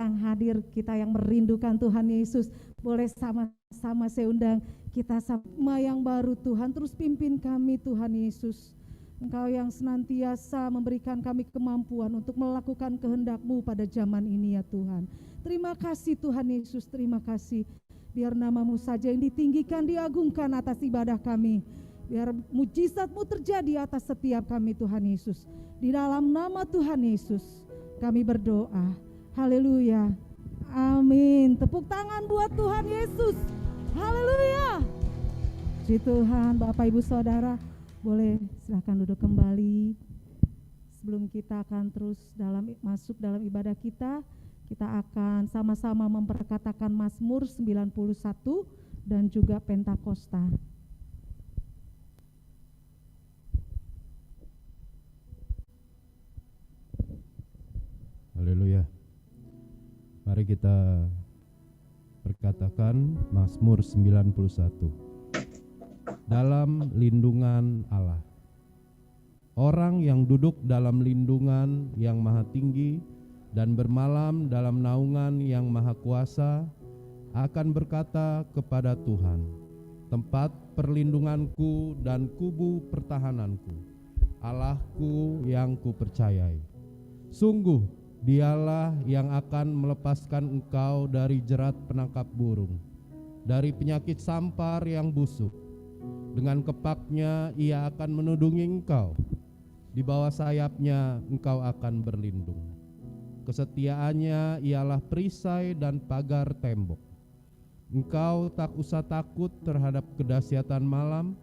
yang hadir, kita yang merindukan Tuhan Yesus, boleh sama-sama saya undang kita sama yang baru. Tuhan, terus pimpin kami Tuhan Yesus. Engkau yang senantiasa memberikan kami kemampuan untuk melakukan kehendak-Mu pada zaman ini ya Tuhan. Terima kasih Tuhan Yesus, terima kasih. Biar nama-Mu saja yang ditinggikan, diagungkan atas ibadah kami. Biar mujizat-Mu terjadi atas setiap kami Tuhan Yesus. Di dalam nama Tuhan Yesus kami berdoa. Haleluya. Amin. Tepuk tangan buat Tuhan Yesus. Haleluya. Puji Tuhan. Bapak Ibu Saudara, boleh silahkan duduk kembali. Sebelum kita akan terus masuk dalam ibadah kita akan sama-sama memperkatakan Mazmur 91 dan juga Pentakosta. Haleluya. Mari kita perkatakan Mazmur 91. Dalam lindungan Allah. Orang yang duduk dalam lindungan yang maha tinggi dan bermalam dalam naungan yang maha kuasa akan berkata kepada Tuhan, tempat perlindunganku dan kubu pertahananku, Allahku yang kupercayai. Sungguh Dialah yang akan melepaskan engkau dari jerat penangkap burung, dari penyakit sampar yang busuk. Dengan kepaknya ia akan menudungi engkau, di bawah sayapnya engkau akan berlindung. Kesetiaannya ialah perisai dan pagar tembok. Engkau tak usah takut terhadap kedahsyatan malam,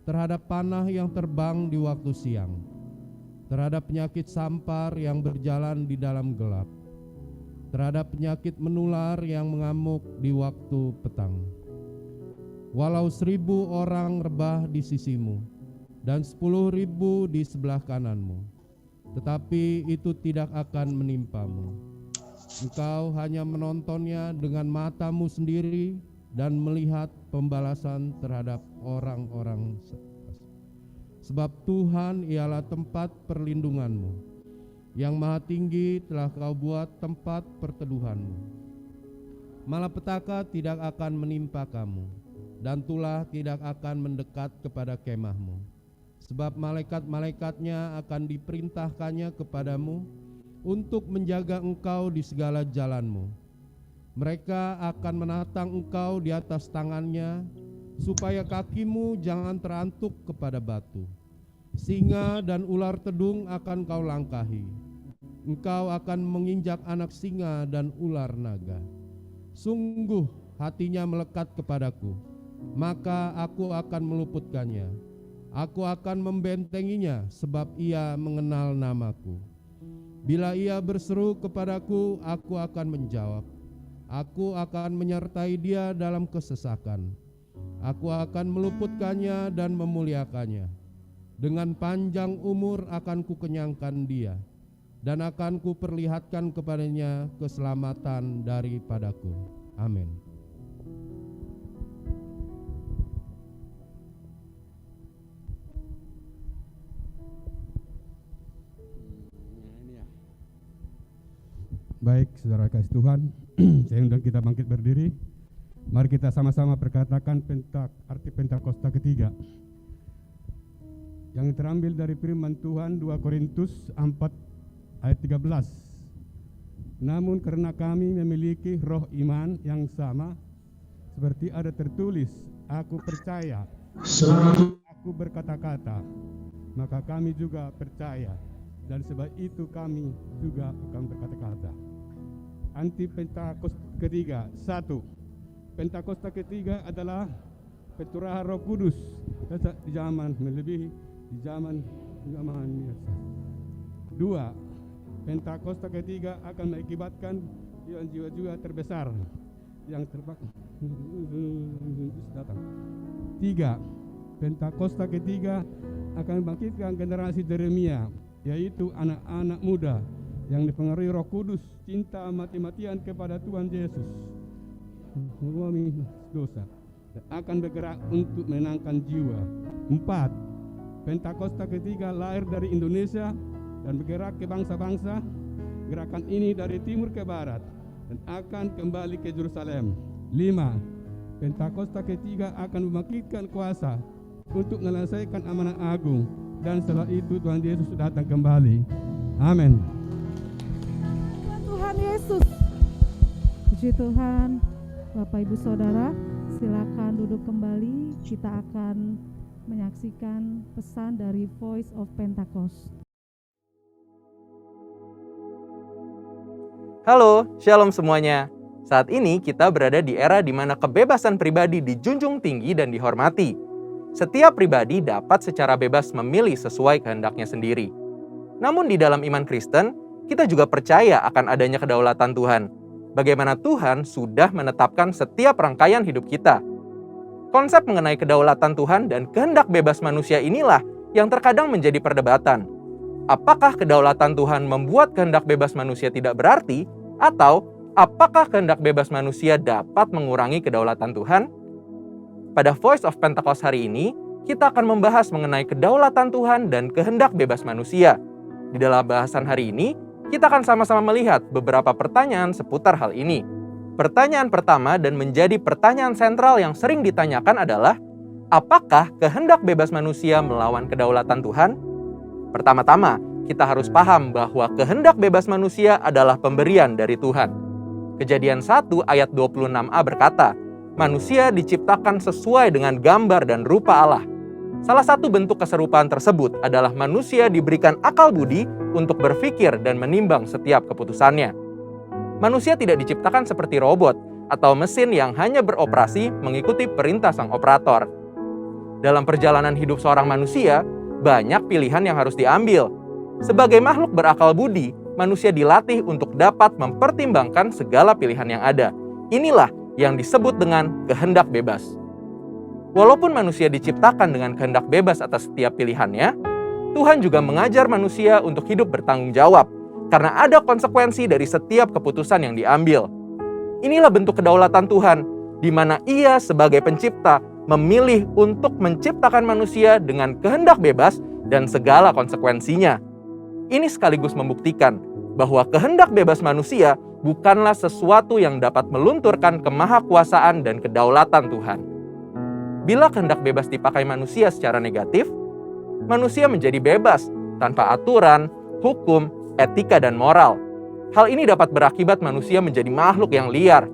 terhadap panah yang terbang di waktu siang, terhadap penyakit sampar yang berjalan di dalam gelap, terhadap penyakit menular yang mengamuk di waktu petang. Walau 1.000 orang rebah di sisimu dan 10.000 di sebelah kananmu, tetapi itu tidak akan menimpamu. Engkau hanya menontonnya dengan matamu sendiri dan melihat pembalasan terhadap orang-orang. Sebab Tuhan ialah tempat perlindunganmu, yang maha tinggi telah kau buat tempat perteduhanmu. Malapetaka tidak akan menimpa kamu, dan tulah tidak akan mendekat kepada kemahmu. Sebab malaikat-malaikatnya akan diperintahkannya kepadamu untuk menjaga engkau di segala jalanmu. Mereka akan menatang engkau di atas tangannya, supaya kakimu jangan terantuk kepada batu. Singa dan ular tedung akan kau langkahi. Engkau akan menginjak anak singa dan ular naga. Sungguh hatinya melekat kepadaku, maka aku akan meluputkannya. Aku akan membentenginya, sebab ia mengenal namaku. Bila ia berseru kepadaku, aku akan menjawab. Aku akan menyertai dia dalam kesesakan. Aku akan meluputkannya dan memuliakannya. Dengan panjang umur akan kukenyangkan dia, dan akan kuperlihatkan kepadanya keselamatan daripadaku. Amin. Baik, saudara kasih Tuhan, saya undang kita bangkit berdiri. Mari kita sama-sama perkatakan arti Pentakosta ketiga, yang terambil dari firman Tuhan 2 Korintus 4 ayat 13. Namun karena kami memiliki roh iman yang sama, seperti ada tertulis, aku percaya, aku berkata-kata, maka kami juga percaya, dan sebab itu kami juga akan berkata-kata. Anti Pentakosta ketiga. 1. Pentakosta ketiga adalah Peturahan Roh Kudus di zaman melebihi di zaman biasa. 2. Pentakosta ketiga akan mengakibatkan jiwa-jiwa terbesar yang datang. 3. Pentakosta ketiga akan membangkitkan generasi Yeremia, yaitu anak-anak muda yang dipengaruhi Roh Kudus, cinta mati-matian kepada Tuhan Yesus, mengurangi dosa, dan akan bergerak untuk menenangkan jiwa. 4. Pentakosta ketiga lahir dari Indonesia dan bergerak ke bangsa-bangsa. Gerakan ini dari timur ke barat dan akan kembali ke Yerusalem. 5. Pentakosta ketiga akan membangkitkan kuasa untuk menyelesaikan amanah agung, dan setelah itu Tuhan Yesus datang kembali. Amin. Tuhan Yesus. Puji Tuhan. Bapak Ibu Saudara, silakan duduk kembali. Kita akan menyaksikan pesan dari Voice of Pentecost. Halo, shalom semuanya. Saat ini kita berada di era di mana kebebasan pribadi dijunjung tinggi dan dihormati. Setiap pribadi dapat secara bebas memilih sesuai kehendaknya sendiri. Namun di dalam iman Kristen, kita juga percaya akan adanya kedaulatan Tuhan. Bagaimana Tuhan sudah menetapkan setiap rangkaian hidup kita. Konsep mengenai kedaulatan Tuhan dan kehendak bebas manusia inilah yang terkadang menjadi perdebatan. Apakah kedaulatan Tuhan membuat kehendak bebas manusia tidak berarti? Atau apakah kehendak bebas manusia dapat mengurangi kedaulatan Tuhan? Pada Voice of Pentecost hari ini, kita akan membahas mengenai kedaulatan Tuhan dan kehendak bebas manusia. Di dalam bahasan hari ini, kita akan sama-sama melihat beberapa pertanyaan seputar hal ini. Pertanyaan pertama dan menjadi pertanyaan sentral yang sering ditanyakan adalah, apakah kehendak bebas manusia melawan kedaulatan Tuhan? Pertama-tama, kita harus paham bahwa kehendak bebas manusia adalah pemberian dari Tuhan. Kejadian 1 ayat 26a berkata, manusia diciptakan sesuai dengan gambar dan rupa Allah. Salah satu bentuk keserupaan tersebut adalah manusia diberikan akal budi untuk berpikir dan menimbang setiap keputusannya. Manusia tidak diciptakan seperti robot atau mesin yang hanya beroperasi mengikuti perintah sang operator. Dalam perjalanan hidup seorang manusia, banyak pilihan yang harus diambil. Sebagai makhluk berakal budi, manusia dilatih untuk dapat mempertimbangkan segala pilihan yang ada. Inilah yang disebut dengan kehendak bebas. Walaupun manusia diciptakan dengan kehendak bebas atas setiap pilihannya, Tuhan juga mengajar manusia untuk hidup bertanggung jawab, karena ada konsekuensi dari setiap keputusan yang diambil. Inilah bentuk kedaulatan Tuhan, di mana Ia sebagai pencipta memilih untuk menciptakan manusia dengan kehendak bebas dan segala konsekuensinya. Ini sekaligus membuktikan bahwa kehendak bebas manusia bukanlah sesuatu yang dapat melunturkan kemahakuasaan dan kedaulatan Tuhan. Bila kehendak bebas dipakai manusia secara negatif, manusia menjadi bebas tanpa aturan, hukum, etika, dan moral. Hal ini dapat berakibat manusia menjadi makhluk yang liar.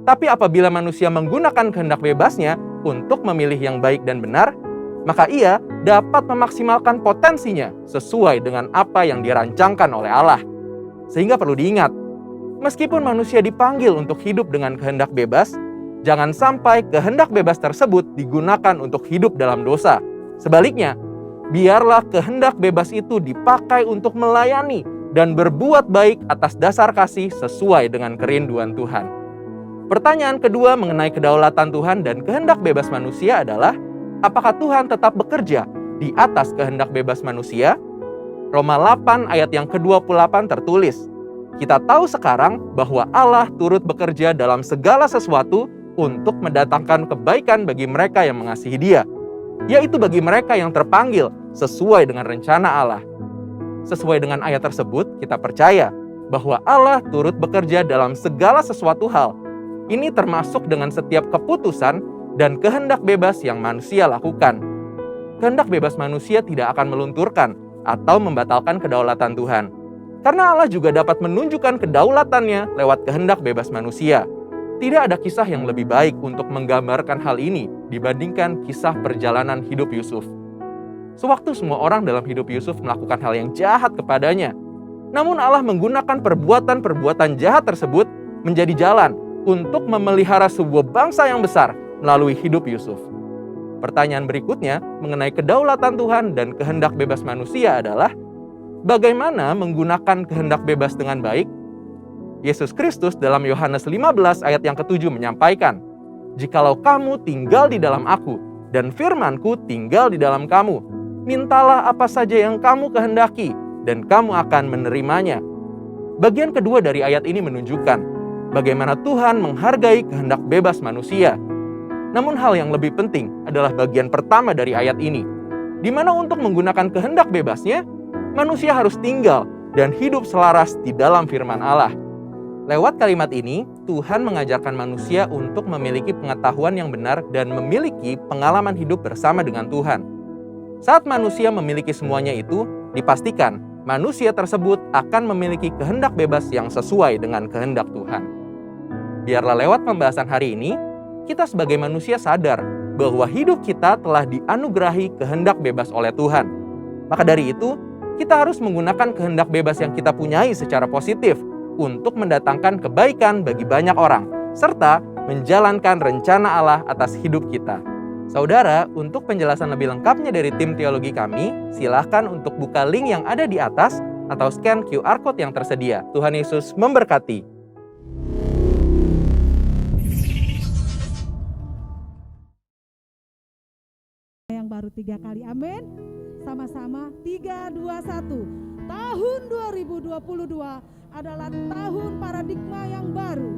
Tapi apabila manusia menggunakan kehendak bebasnya untuk memilih yang baik dan benar, maka ia dapat memaksimalkan potensinya sesuai dengan apa yang dirancangkan oleh Allah. Sehingga perlu diingat, meskipun manusia dipanggil untuk hidup dengan kehendak bebas, jangan sampai kehendak bebas tersebut digunakan untuk hidup dalam dosa. Sebaliknya, biarlah kehendak bebas itu dipakai untuk melayani dan berbuat baik atas dasar kasih sesuai dengan kerinduan Tuhan. Pertanyaan kedua mengenai kedaulatan Tuhan dan kehendak bebas manusia adalah, apakah Tuhan tetap bekerja di atas kehendak bebas manusia? Roma 8 ayat yang ke-28 tertulis, kita tahu sekarang bahwa Allah turut bekerja dalam segala sesuatu untuk mendatangkan kebaikan bagi mereka yang mengasihi Dia, yaitu bagi mereka yang terpanggil sesuai dengan rencana Allah. Sesuai dengan ayat tersebut, kita percaya bahwa Allah turut bekerja dalam segala sesuatu hal. Ini termasuk dengan setiap keputusan dan kehendak bebas yang manusia lakukan. Kehendak bebas manusia tidak akan melunturkan atau membatalkan kedaulatan Tuhan, karena Allah juga dapat menunjukkan kedaulatannya lewat kehendak bebas manusia. Tidak ada kisah yang lebih baik untuk menggambarkan hal ini dibandingkan kisah perjalanan hidup Yusuf. Sewaktu semua orang dalam hidup Yusuf melakukan hal yang jahat kepadanya, namun Allah menggunakan perbuatan-perbuatan jahat tersebut menjadi jalan untuk memelihara sebuah bangsa yang besar melalui hidup Yusuf. Pertanyaan berikutnya mengenai kedaulatan Tuhan dan kehendak bebas manusia adalah, bagaimana menggunakan kehendak bebas dengan baik? Yesus Kristus dalam Yohanes 15 ayat yang ke-7 menyampaikan, jikalau kamu tinggal di dalam aku dan firman-Ku tinggal di dalam kamu, mintalah apa saja yang kamu kehendaki dan kamu akan menerimanya. Bagian kedua dari ayat ini menunjukkan bagaimana Tuhan menghargai kehendak bebas manusia. Namun hal yang lebih penting adalah bagian pertama dari ayat ini, di mana untuk menggunakan kehendak bebasnya, manusia harus tinggal dan hidup selaras di dalam firman Allah. Lewat kalimat ini, Tuhan mengajarkan manusia untuk memiliki pengetahuan yang benar dan memiliki pengalaman hidup bersama dengan Tuhan. Saat manusia memiliki semuanya itu, dipastikan manusia tersebut akan memiliki kehendak bebas yang sesuai dengan kehendak Tuhan. Biarlah lewat pembahasan hari ini, kita sebagai manusia sadar bahwa hidup kita telah dianugerahi kehendak bebas oleh Tuhan. Maka dari itu, kita harus menggunakan kehendak bebas yang kita punyai secara positif untuk mendatangkan kebaikan bagi banyak orang, serta menjalankan rencana Allah atas hidup kita. Saudara, untuk penjelasan lebih lengkapnya dari tim teologi kami, silahkan untuk buka link yang ada di atas atau scan QR Code yang tersedia. Tuhan Yesus memberkati. Yang baru 3 kali, amin. Sama-sama, 3, 2, 1. Tahun 2022 adalah tahun paradigma yang baru.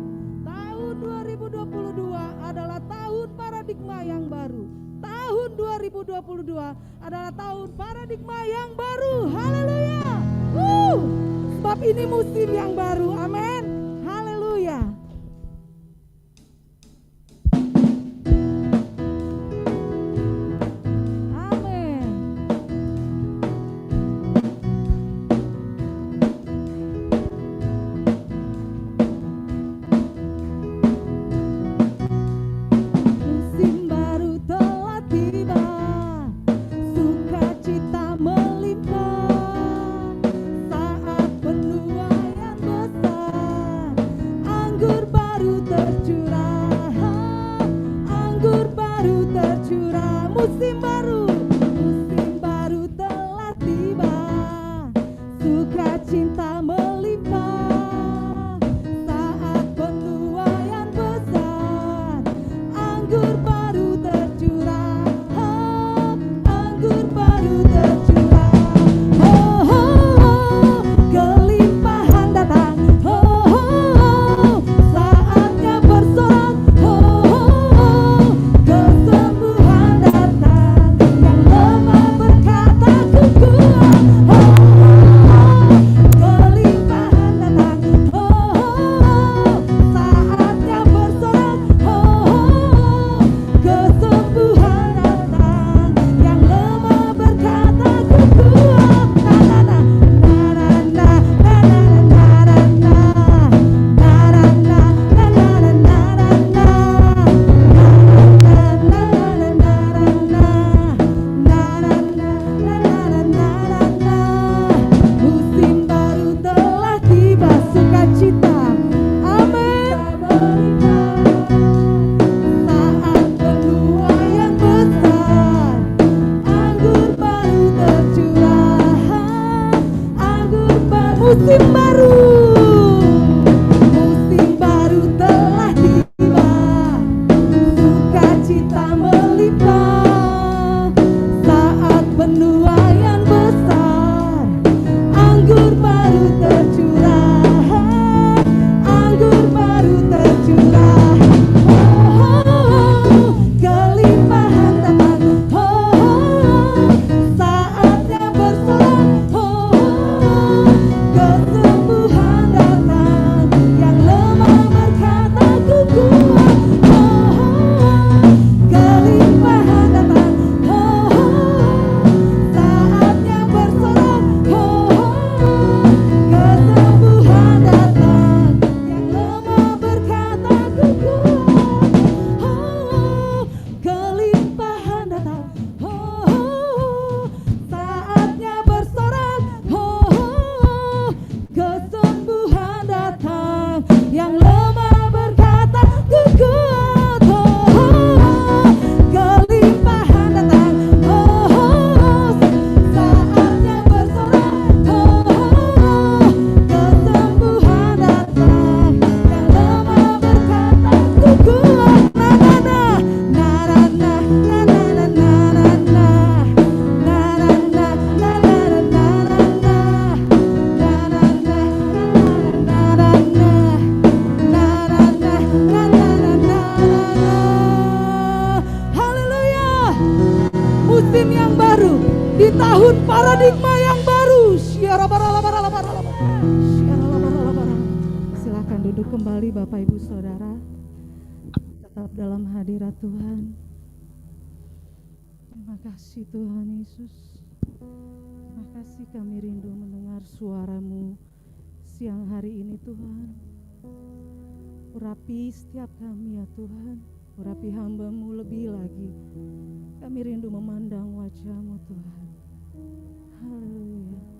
Tahun 2022 adalah tahun paradigma yang baru. Tahun 2022 adalah tahun paradigma yang baru. Haleluya. Sebab ini musim yang baru. Amin. Haleluya. tahun paradigma yang baru. Silakan duduk kembali Bapak Ibu Saudara, tetap dalam hadirat Tuhan. Terima kasih Tuhan Yesus. Terima kasih kami rindu mendengar suara-Mu siang hari ini Tuhan. Urapi setiap kami ya Tuhan, urapi hamba-Mu lebih lagi. Kami rindu memandang wajah-Mu Tuhan. Haleluya.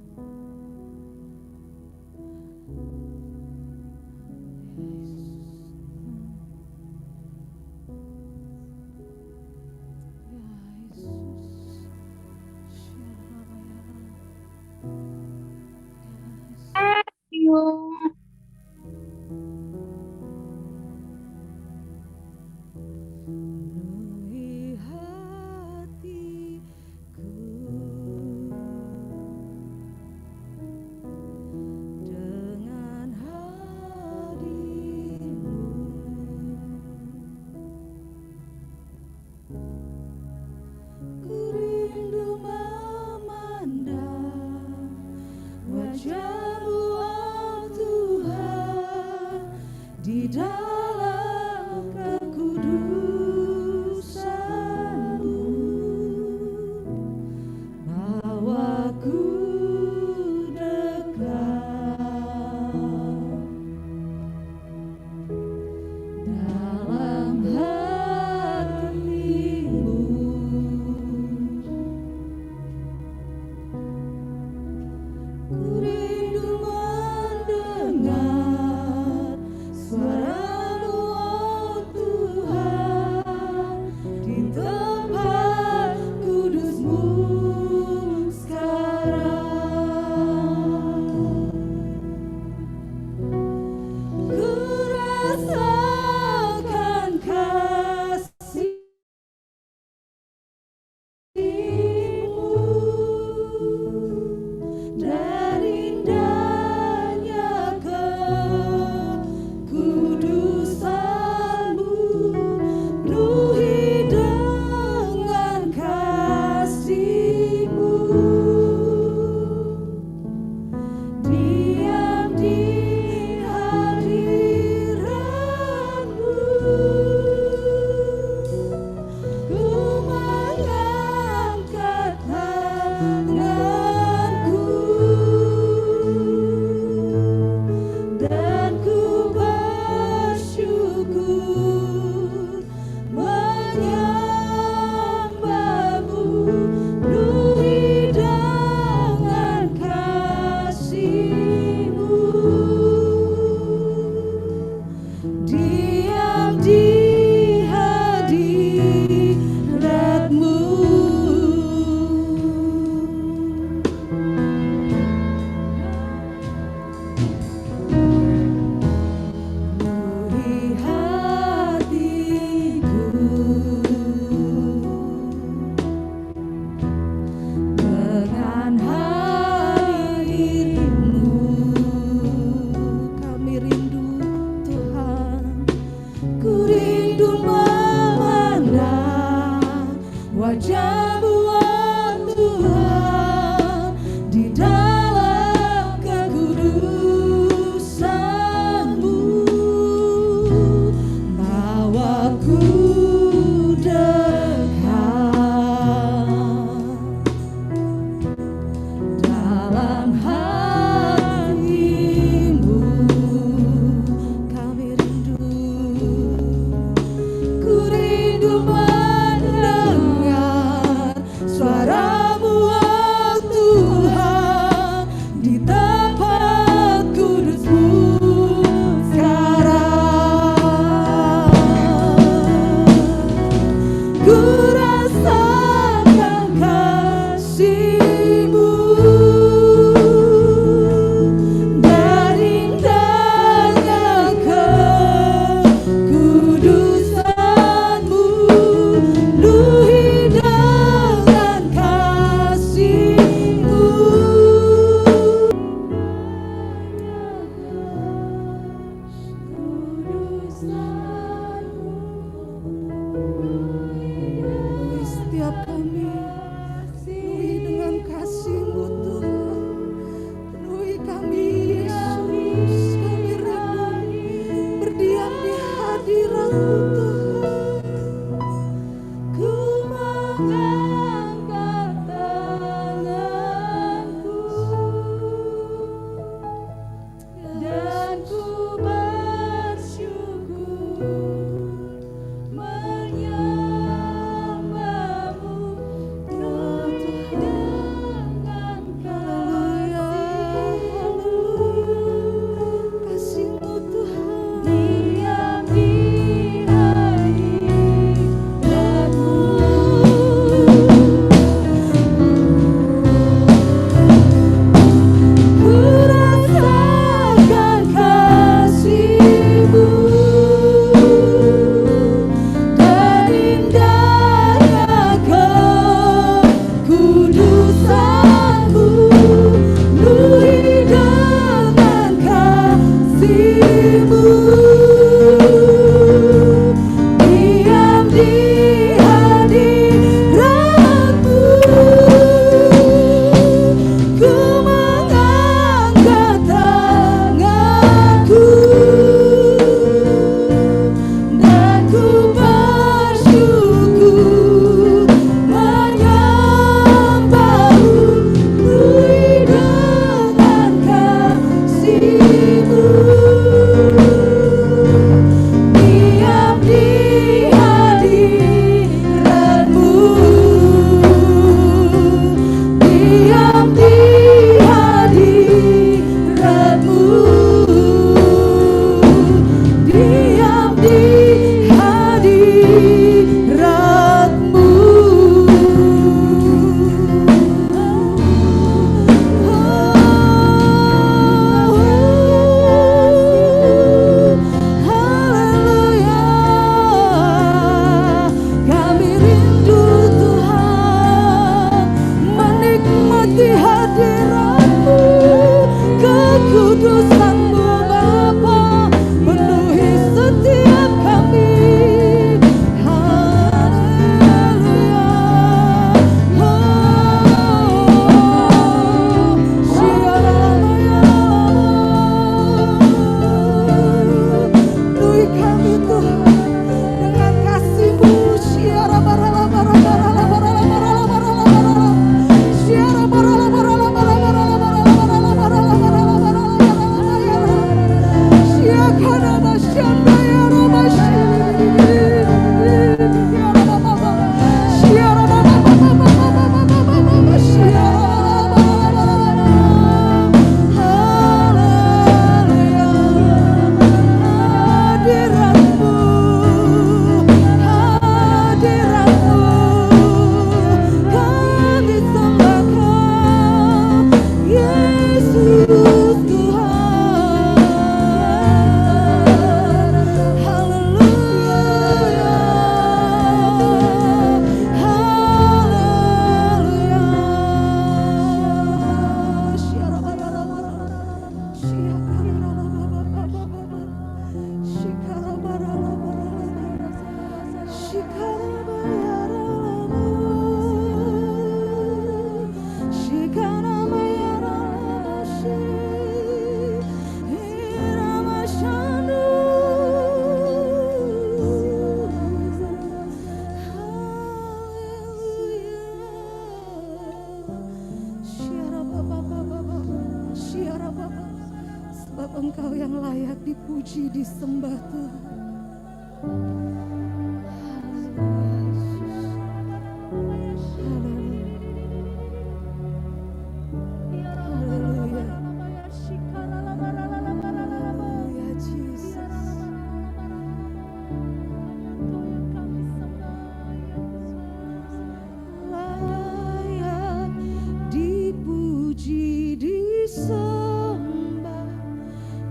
Engkau yang layak dipuji, disembah Tuhan.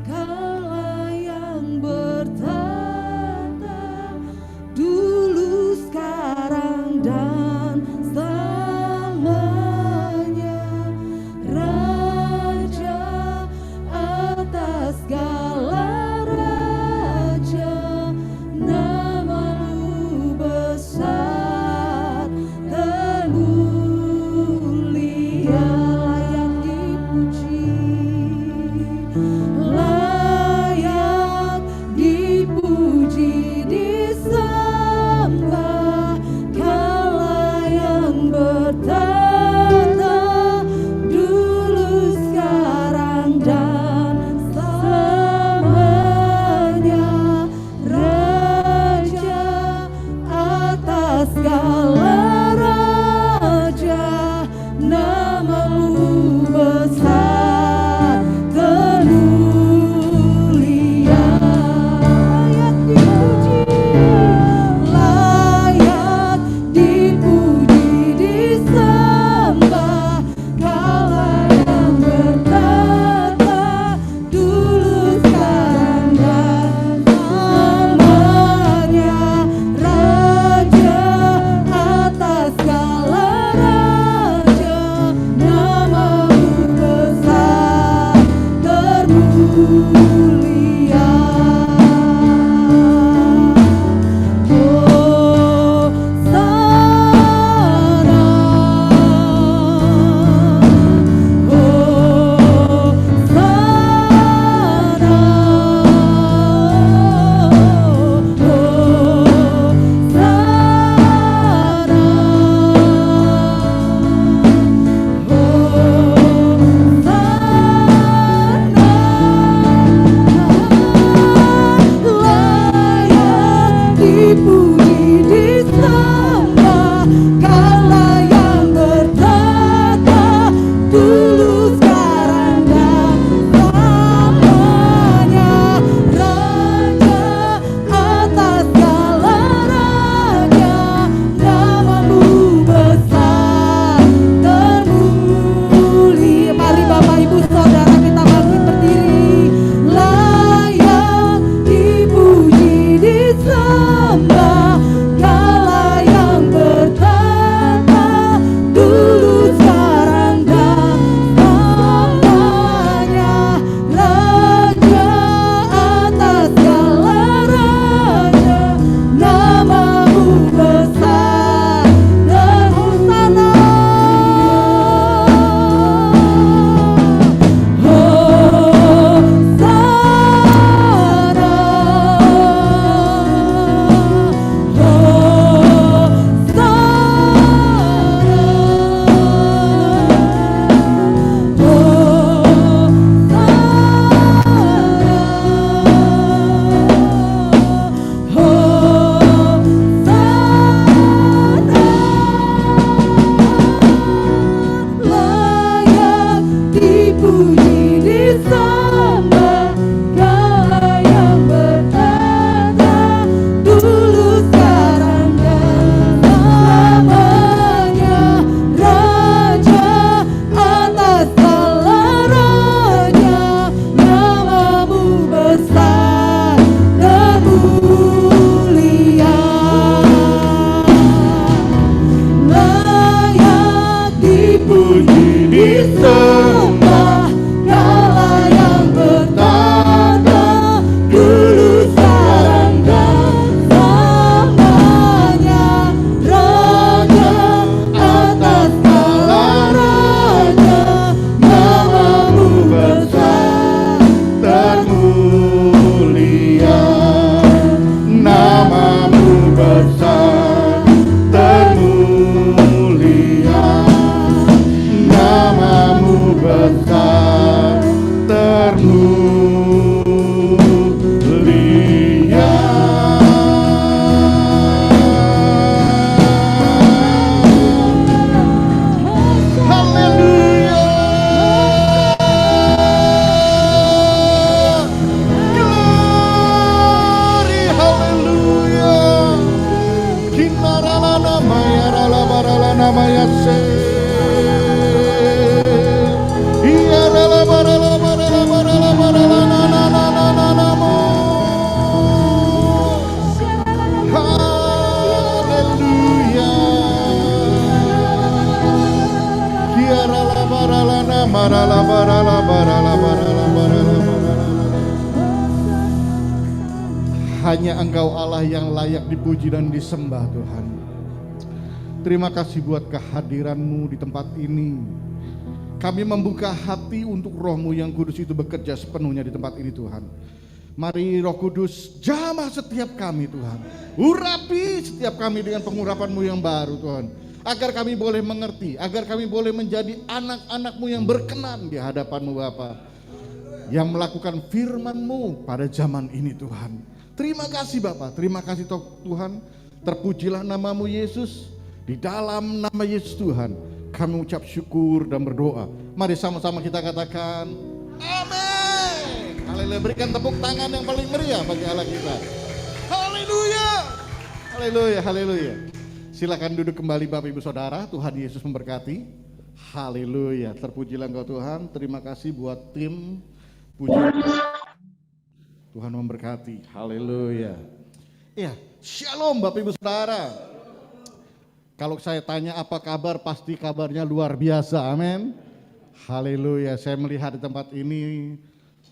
Kau yang bertata Hanya Engkau Allah yang layak dipuji dan disembah Tuhan. Terima kasih buat kehadiran-Mu di tempat ini. Kami membuka hati untuk Roh-Mu yang kudus itu bekerja sepenuhnya di tempat ini Tuhan. Mari Roh Kudus jamah setiap kami Tuhan. Urapi setiap kami dengan pengurapan-Mu yang baru Tuhan. Agar kami boleh mengerti, agar kami boleh menjadi anak-anak-Mu yang berkenan di hadapan-Mu Bapa. Yang melakukan firman-Mu pada zaman ini Tuhan. Terima kasih Bapa, terima kasih Tuhan. Terpujilah nama-Mu Yesus. Di dalam nama Yesus Tuhan kami ucap syukur dan berdoa. Mari sama-sama kita katakan amin. Haleluya. Berikan tepuk tangan yang paling meriah bagi Allah kita. Haleluya. Haleluya, haleluya. Silakan duduk kembali Bapak Ibu Saudara. Tuhan Yesus memberkati. Haleluya. Terpujilah Engkau Tuhan. Terima kasih buat tim pujian. Tuhan memberkati. Haleluya. Ya, shalom Bapak Ibu Saudara. Kalau saya tanya apa kabar, pasti kabarnya luar biasa. Amin. Haleluya. Saya melihat di tempat ini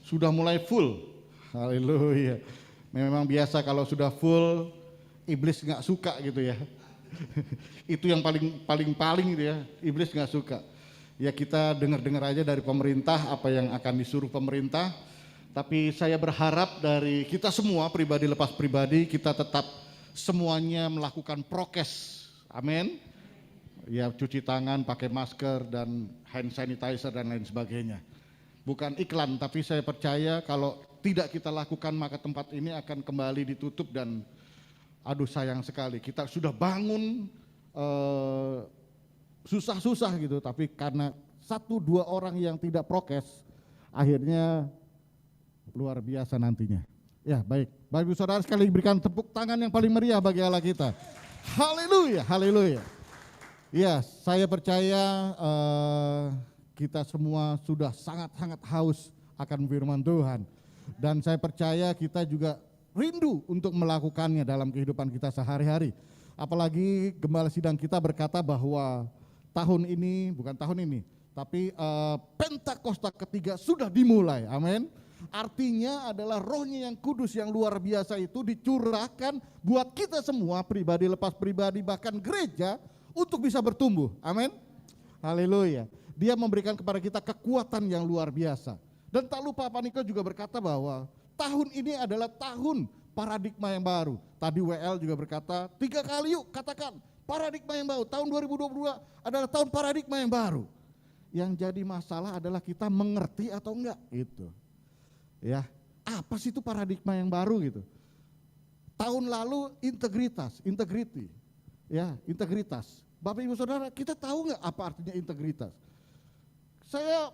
sudah mulai full. Haleluya. Memang biasa kalau sudah full, iblis nggak suka gitu ya. Itu yang paling gitu ya. Iblis nggak suka. Ya kita dengar aja dari pemerintah apa yang akan disuruh pemerintah. Tapi saya berharap dari kita semua pribadi lepas pribadi kita tetap semuanya melakukan prokes. Amin. Ya cuci tangan, pakai masker dan hand sanitizer dan lain sebagainya. Bukan iklan tapi saya percaya kalau tidak kita lakukan maka tempat ini akan kembali ditutup dan aduh sayang sekali kita sudah bangun susah-susah gitu tapi karena 1-2 orang yang tidak prokes akhirnya luar biasa nantinya. Ya baik, Bapak Ibu Saudara sekali berikan tepuk tangan yang paling meriah bagi Allah kita. Haleluya, haleluya. Ya saya percaya kita semua sudah sangat-sangat haus akan firman Tuhan. Dan saya percaya kita juga rindu untuk melakukannya dalam kehidupan kita sehari-hari. Apalagi gembala sidang kita berkata bahwa tahun ini, bukan tahun ini, tapi Pentakosta ketiga sudah dimulai, amin. Artinya adalah rohnya yang kudus yang luar biasa itu dicurahkan buat kita semua pribadi lepas pribadi bahkan gereja untuk bisa bertumbuh, amin. Haleluya. Dia memberikan kepada kita kekuatan yang luar biasa. Dan tak lupa Pak Niko juga berkata bahwa tahun ini adalah tahun paradigma yang baru. Tadi WL juga berkata 3 kali yuk katakan paradigma yang baru. Tahun 2022 adalah tahun paradigma yang baru. Yang jadi masalah adalah kita mengerti atau enggak itu. Ya, apa sih itu paradigma yang baru gitu? Tahun lalu integrity. Ya, integritas. Bapak Ibu Saudara, kita tahu enggak apa artinya integritas? Saya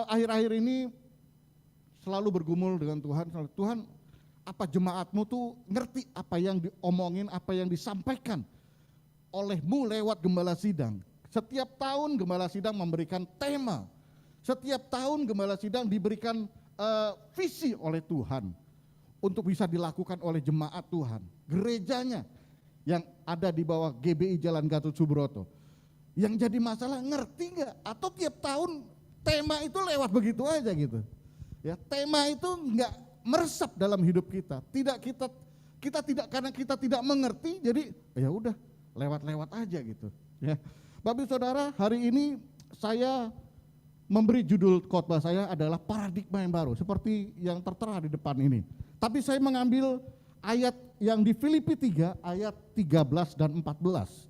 akhir-akhir ini selalu bergumul dengan Tuhan. Tuhan, apa jemaatmu tuh ngerti apa yang diomongin, apa yang disampaikan olehmu lewat gembala sidang. Setiap tahun gembala sidang memberikan tema. Setiap tahun gembala sidang diberikan visi oleh Tuhan untuk bisa dilakukan oleh jemaat Tuhan. Gerejanya yang ada di bawah GBI Jalan Gatot Subroto. Yang jadi masalah ngerti nggak? Atau tiap tahun tema itu lewat begitu aja gitu. Ya, tema itu nggak meresap dalam hidup kita. Kita tidak karena kita tidak mengerti, jadi ya udah lewat-lewat aja gitu. Ya, Bapak Saudara, hari ini saya memberi judul khotbah saya adalah paradigma yang baru, seperti yang tertera di depan ini. Tapi saya mengambil ayat yang di Filipi 3 ayat 13 dan 14.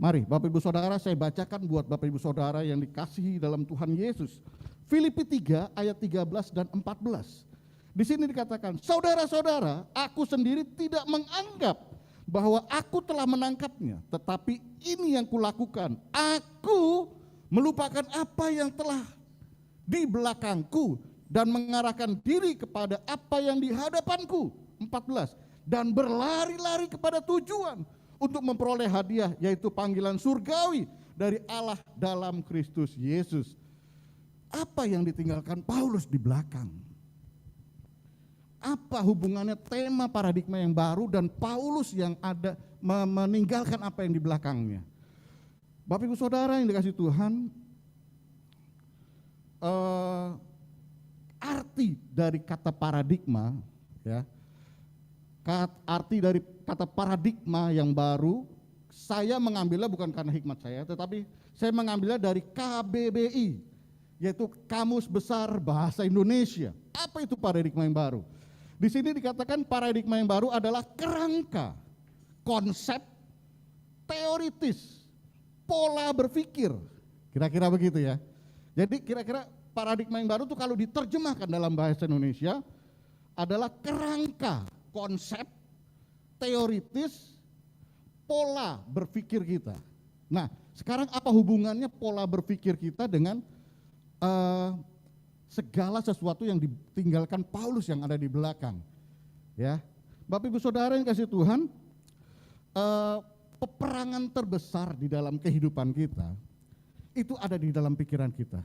Mari Bapak Ibu Saudara saya bacakan buat Bapak Ibu Saudara yang dikasihi dalam Tuhan Yesus. Filipi 3 ayat 13 dan 14. Di sini dikatakan, saudara-saudara, aku sendiri tidak menganggap bahwa aku telah menangkapnya, tetapi ini yang kulakukan. Aku melupakan apa yang telah di belakangku dan mengarahkan diri kepada apa yang di hadapanku. 14. Dan berlari-lari kepada tujuan untuk memperoleh hadiah, yaitu panggilan surgawi dari Allah dalam Kristus Yesus. Apa yang ditinggalkan Paulus di belakang? Apa hubungannya tema paradigma yang baru dan Paulus yang ada meninggalkan apa yang di belakangnya? Bapak Ibu Saudara yang dikasihi Tuhan, arti dari kata paradigma, ya, arti dari kata paradigma yang baru, saya mengambilnya bukan karena hikmat saya, tetapi saya mengambilnya dari KBBI, yaitu Kamus Besar Bahasa Indonesia. Apa itu paradigma yang baru? Di sini dikatakan paradigma yang baru adalah kerangka, konsep, teoritis, pola berpikir. Kira-kira begitu ya. Jadi kira-kira paradigma yang baru itu kalau diterjemahkan dalam bahasa Indonesia adalah kerangka, konsep, teoritis, pola berpikir kita. Nah, sekarang apa hubungannya pola berpikir kita dengan segala sesuatu yang ditinggalkan Paulus yang ada di belakang? Ya, Bapak Ibu Saudara yang kasih Tuhan, peperangan terbesar di dalam kehidupan kita itu ada di dalam pikiran kita.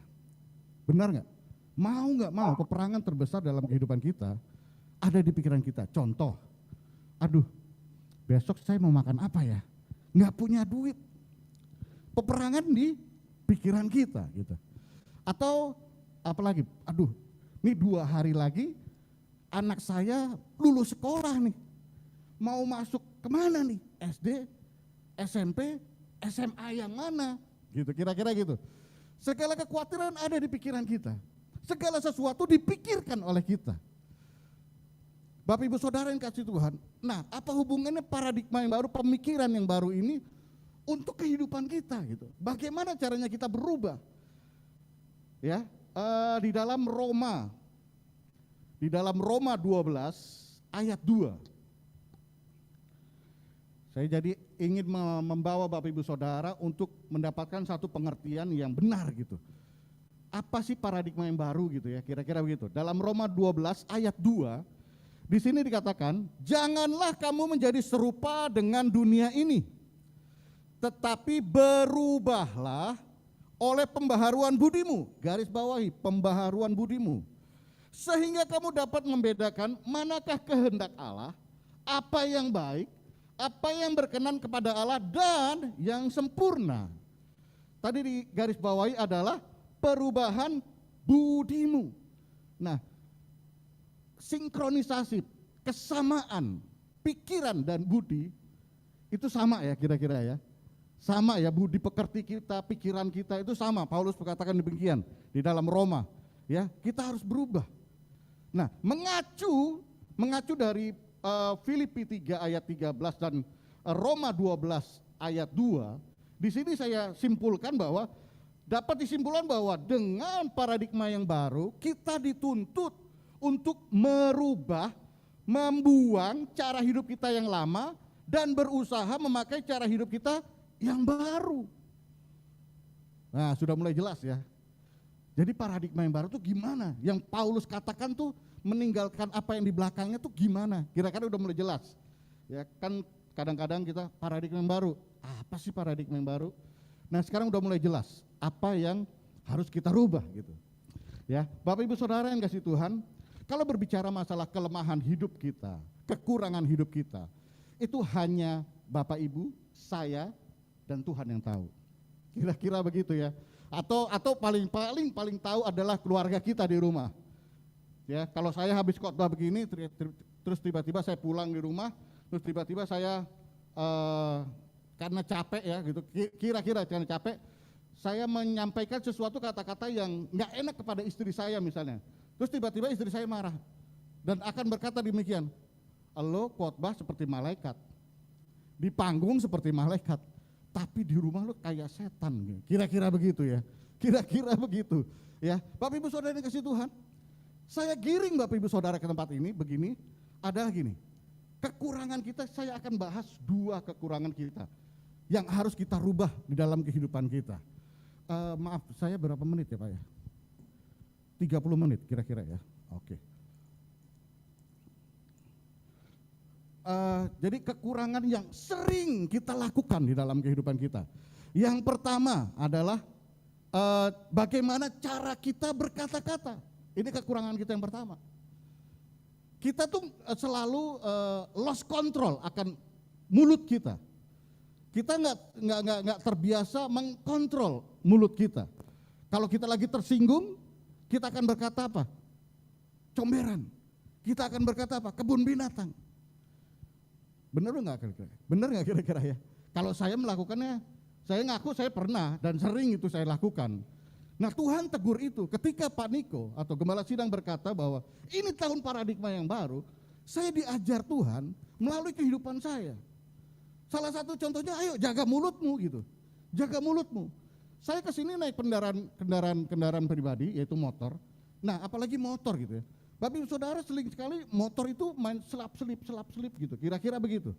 Benar nggak? Mau nggak mau peperangan terbesar dalam kehidupan kita ada di pikiran kita. Contoh, aduh, besok saya mau makan apa ya? Nggak punya duit. Peperangan di pikiran kita, gitu. Atau apalagi, aduh, ini 2 hari lagi anak saya lulus sekolah nih. Mau masuk kemana nih? SD, SMP, SMA yang mana? Gitu, kira-kira gitu. Segala kekhawatiran ada di pikiran kita. Segala sesuatu dipikirkan oleh kita. Bapak Ibu Saudara yang kasih Tuhan, nah apa hubungannya paradigma yang baru, pemikiran yang baru ini untuk kehidupan kita gitu? Bagaimana caranya kita berubah? Ya, di dalam Roma 12 ayat 2. Saya jadi ingin membawa Bapak Ibu Saudara untuk mendapatkan satu pengertian yang benar gitu. Apa sih paradigma yang baru gitu ya, kira-kira begitu. Dalam Roma 12 ayat 2, di sini dikatakan, janganlah kamu menjadi serupa dengan dunia ini, tetapi berubahlah oleh pembaharuan budimu, garis bawahi, pembaharuan budimu, sehingga kamu dapat membedakan manakah kehendak Allah, apa yang baik, apa yang berkenan kepada Allah dan yang sempurna. Tadi di garis bawahi adalah perubahan budimu. Nah, sinkronisasi, kesamaan pikiran dan budi itu sama ya kira-kira ya. Sama ya, budi pekerti kita, pikiran kita itu sama. Paulus berkatakan demikian di dalam Roma. Ya, kita harus berubah. Nah, mengacu dari Filipi 3 ayat 13 dan Roma 12 ayat 2, di sini saya simpulkan bahwa dapat disimpulkan bahwa dengan paradigma yang baru kita dituntut untuk merubah, membuang cara hidup kita yang lama dan berusaha memakai cara hidup kita yang baru. Nah, sudah mulai jelas ya. Jadi paradigma yang baru itu gimana? Yang Paulus katakan tuh meninggalkan apa yang di belakangnya tuh gimana? Kira-kira udah mulai jelas. Ya kan kadang-kadang kita paradigma yang baru. Apa sih paradigma yang baru? Nah, sekarang udah mulai jelas apa yang harus kita rubah gitu. Ya, Bapak Ibu Saudara yang kasih Tuhan, kalau berbicara masalah kelemahan hidup kita, kekurangan hidup kita, itu hanya Bapak Ibu, saya dan Tuhan yang tahu. Kira-kira begitu ya. Atau paling tahu adalah keluarga kita di rumah. Ya, kalau saya habis khotbah begini, terus tiba-tiba saya pulang di rumah, terus tiba-tiba saya karena capek ya gitu, kira-kira karena capek, saya menyampaikan sesuatu kata-kata yang nggak enak kepada istri saya misalnya. Terus tiba-tiba istri saya marah dan akan berkata demikian, lo khotbah seperti malaikat, di panggung seperti malaikat, tapi di rumah lo kayak setan. Kira-kira begitu ya, kira-kira begitu ya. Bapak Ibu Saudara yang kasih Tuhan, saya giring Bapak Ibu Saudara ke tempat ini begini, adalah gini, kekurangan kita, saya akan bahas 2 kekurangan kita yang harus kita rubah di dalam kehidupan kita. Maaf, saya berapa menit ya Pak ya? 30 menit kira-kira ya, oke. Jadi kekurangan yang sering kita lakukan di dalam kehidupan kita. Yang pertama adalah bagaimana cara kita berkata-kata. Ini kekurangan kita yang pertama. Kita tuh selalu lost control akan mulut kita. Kita nggak terbiasa mengkontrol mulut kita. Kalau kita lagi tersinggung, kita akan berkata apa? Comberan. Kita akan berkata apa? Kebun binatang. Benar nggak kira-kira? Benar nggak kira-kira ya? Kalau saya melakukannya, saya ngaku saya pernah dan sering itu saya lakukan. Nah Tuhan tegur itu ketika Pak Niko atau Gembala Sidang berkata bahwa ini tahun paradigma yang baru, saya diajar Tuhan melalui kehidupan saya. Salah satu contohnya, ayo jaga mulutmu gitu, jaga mulutmu. Saya kesini naik kendaraan pribadi yaitu motor. Nah apalagi motor gitu ya. Bapak Ibu Saudara sering sekali motor itu main selap-selip gitu, kira-kira begitu.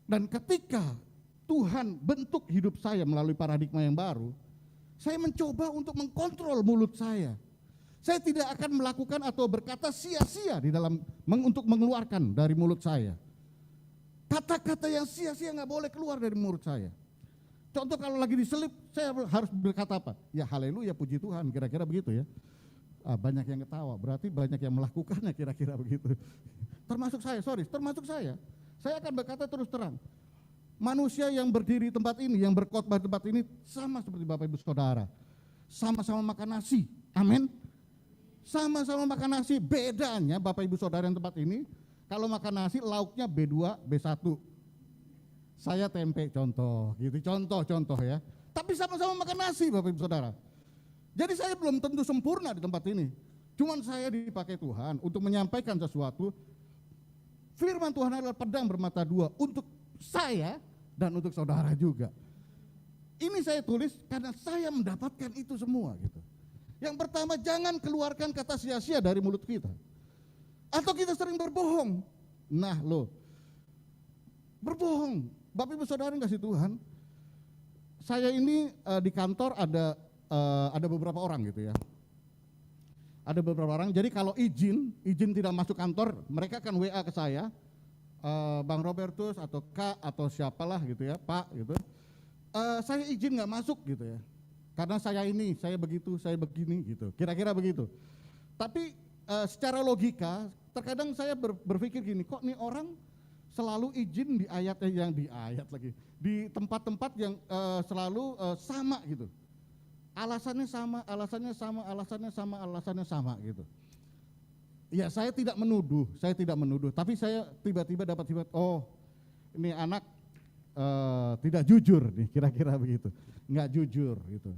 Dan ketika Tuhan bentuk hidup saya melalui paradigma yang baru, saya mencoba untuk mengkontrol mulut saya. Saya tidak akan melakukan atau berkata sia-sia di dalam untuk mengeluarkan dari mulut saya. Kata-kata yang sia-sia nggak boleh keluar dari mulut saya. Contoh kalau lagi diselip, saya harus berkata apa? Ya haleluya, puji Tuhan, kira-kira begitu ya. Banyak yang ketawa, berarti banyak yang melakukannya, kira-kira begitu. Termasuk saya. Saya akan berkata terus terang. Manusia yang berdiri di tempat ini, yang berkhotbah di tempat ini sama seperti Bapak Ibu Saudara. Sama-sama makan nasi, amin. Sama-sama makan nasi, bedanya Bapak Ibu Saudara yang tempat ini, kalau makan nasi lauknya B2, B1. Saya tempe contoh, gitu contoh ya. Tapi sama-sama makan nasi Bapak Ibu Saudara. Jadi saya belum tentu sempurna di tempat ini. Cuman saya dipakai Tuhan untuk menyampaikan sesuatu. Firman Tuhan adalah pedang bermata dua untuk saya dan untuk saudara juga. Ini saya tulis karena saya mendapatkan itu semua gitu. Yang pertama, jangan keluarkan kata sia-sia dari mulut kita. Atau kita sering berbohong. Nah loh, berbohong. Bapak Ibu Saudara kasih Tuhan, saya ini di kantor ada beberapa orang gitu ya. Ada beberapa orang, jadi kalau izin tidak masuk kantor, mereka akan WA ke saya, Bang Robertus atau Kak atau siapalah gitu ya, Pak gitu. Saya izin nggak masuk gitu ya, karena saya ini, saya begitu, saya begini gitu, kira-kira begitu. Tapi secara logika, terkadang saya berpikir gini, kok nih orang selalu izin di tempat-tempat yang selalu sama gitu. Alasannya sama gitu. Ya saya tidak menuduh, tapi saya tiba-tiba dapat oh ini anak tidak jujur nih, kira-kira begitu, nggak jujur gitu.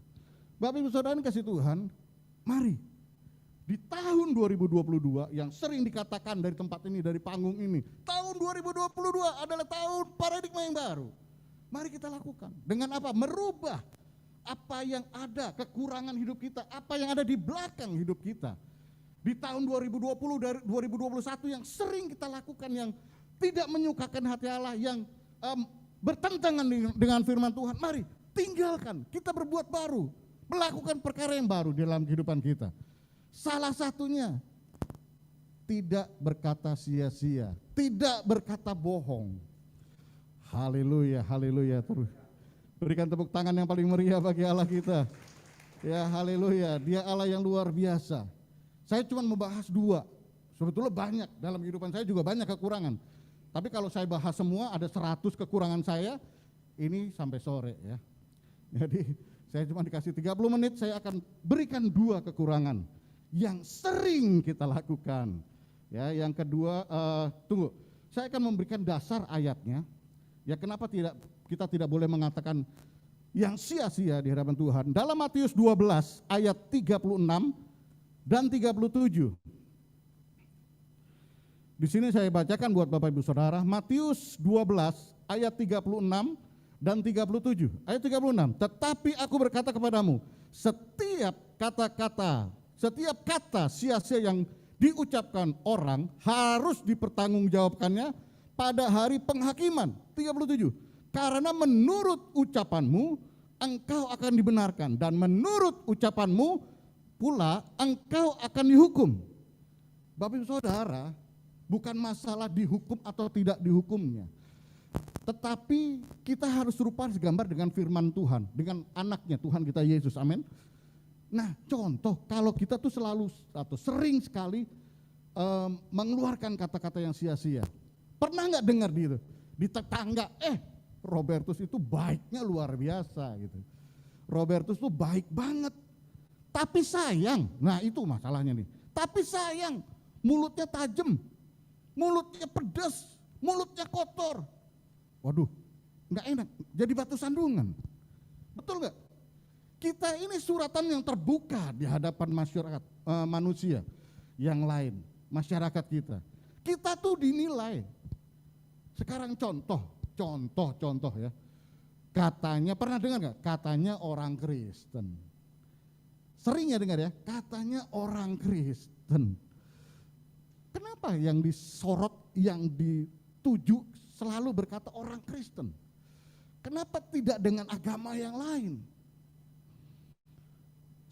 Bapak Ibu Saudara kasih Tuhan, mari di tahun 2022 yang sering dikatakan dari tempat ini, dari panggung ini, tahun 2022 adalah tahun paradigma yang baru. Mari kita lakukan dengan apa? Merubah apa yang ada, kekurangan hidup kita, apa yang ada di belakang hidup kita. Di tahun 2020 dari 2021 yang sering kita lakukan, yang tidak menyukakan hati Allah, yang bertentangan dengan firman Tuhan, mari tinggalkan, kita berbuat baru, melakukan perkara yang baru dalam kehidupan kita. Salah satunya, tidak berkata sia-sia, tidak berkata bohong. Haleluya, haleluya terus. Berikan tepuk tangan yang paling meriah bagi Allah kita. Ya haleluya, Dia Allah yang luar biasa. Saya cuma membahas 2, sebetulnya banyak, dalam kehidupan saya juga banyak kekurangan. Tapi kalau saya bahas semua, ada 100 kekurangan saya, ini sampai sore ya. Jadi saya cuma dikasih 30 menit, saya akan berikan 2 kekurangan yang sering kita lakukan. Ya, yang kedua, tunggu, saya akan memberikan dasar ayatnya. Ya kenapa kita tidak boleh mengatakan yang sia-sia di hadapan Tuhan. Dalam Matius 12 ayat 36 dan 37. Di sini saya bacakan buat Bapak Ibu Saudara, Matius 12 ayat 36 dan 37. Ayat 36, tetapi aku berkata kepadamu, setiap kata sia-sia yang diucapkan orang harus dipertanggungjawabkannya pada hari penghakiman. 37, karena menurut ucapanmu engkau akan dibenarkan, dan menurut ucapanmu pula engkau akan dihukum. Bapak Ibu Saudara, bukan masalah dihukum atau tidak dihukumnya, tetapi kita harus serupa segambar dengan firman Tuhan, dengan anaknya Tuhan kita Yesus, amin. Nah contoh, kalau kita tuh selalu atau sering sekali mengeluarkan kata-kata yang sia-sia. Pernah nggak dengar gitu di tetangga, Robertus itu baiknya luar biasa gitu. Robertus tuh baik banget. Tapi sayang, nah itu masalahnya nih. Tapi sayang, mulutnya tajam, mulutnya pedas, mulutnya kotor. Waduh, nggak enak, jadi batu sandungan. Betul nggak? Kita ini suratan yang terbuka di hadapan masyarakat, manusia yang lain, masyarakat kita. Kita tuh dinilai. Sekarang contoh ya. Katanya, pernah dengar nggak? Katanya orang Kristen. Sering ya dengar ya, katanya orang Kristen. Kenapa yang disorot, yang dituju selalu berkata orang Kristen? Kenapa tidak dengan agama yang lain?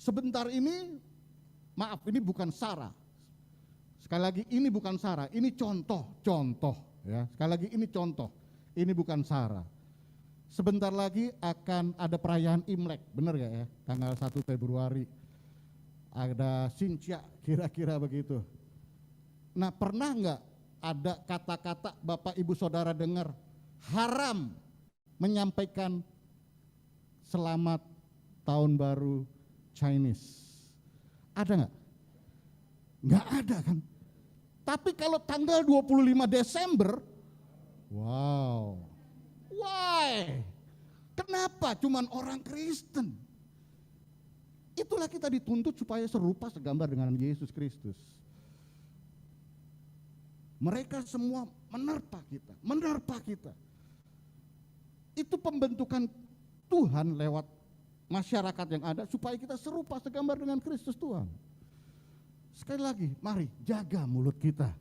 Sebentar ini, maaf ini bukan sara. Sekali lagi ini bukan sara, ini contoh ya. Sekali lagi ini contoh, ini bukan sara. Sebentar lagi akan ada perayaan Imlek, benar gak ya? Tanggal 1 Februari. Ada Sincia, kira-kira begitu. Nah, pernah nggak ada kata-kata Bapak Ibu Saudara dengar haram menyampaikan selamat tahun baru Chinese? Ada nggak? Nggak ada kan? Tapi kalau tanggal 25 Desember, wow, why? Kenapa cuman orang Kristen? Itulah kita dituntut supaya serupa segambar dengan Yesus Kristus. Mereka semua menerpa kita. Itu pembentukan Tuhan lewat masyarakat yang ada supaya kita serupa segambar dengan Kristus Tuhan. Sekali lagi, mari jaga mulut kita.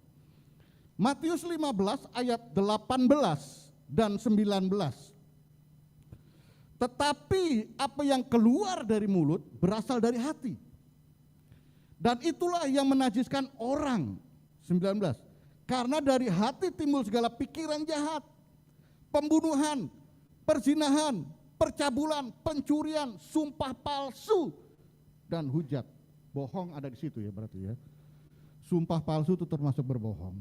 Matius 15 ayat 18 dan 19. Tetapi apa yang keluar dari mulut berasal dari hati. Dan itulah yang menajiskan orang. 19. Karena dari hati timbul segala pikiran jahat, pembunuhan, perzinahan, percabulan, pencurian, sumpah palsu, dan hujat. Bohong ada di situ ya berarti ya. Sumpah palsu itu termasuk berbohong.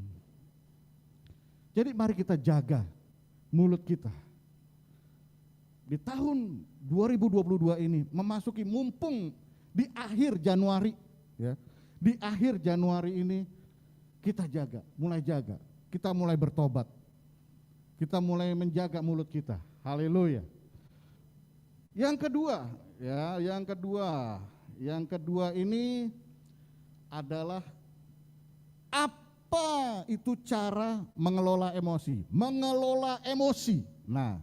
Jadi mari kita jaga mulut kita. Di tahun 2022 ini memasuki mumpung di akhir Januari ya. Di akhir Januari ini kita jaga, kita mulai bertobat. Kita mulai menjaga mulut kita. Haleluya. Yang kedua ini adalah apa itu cara mengelola emosi? Mengelola emosi. Nah,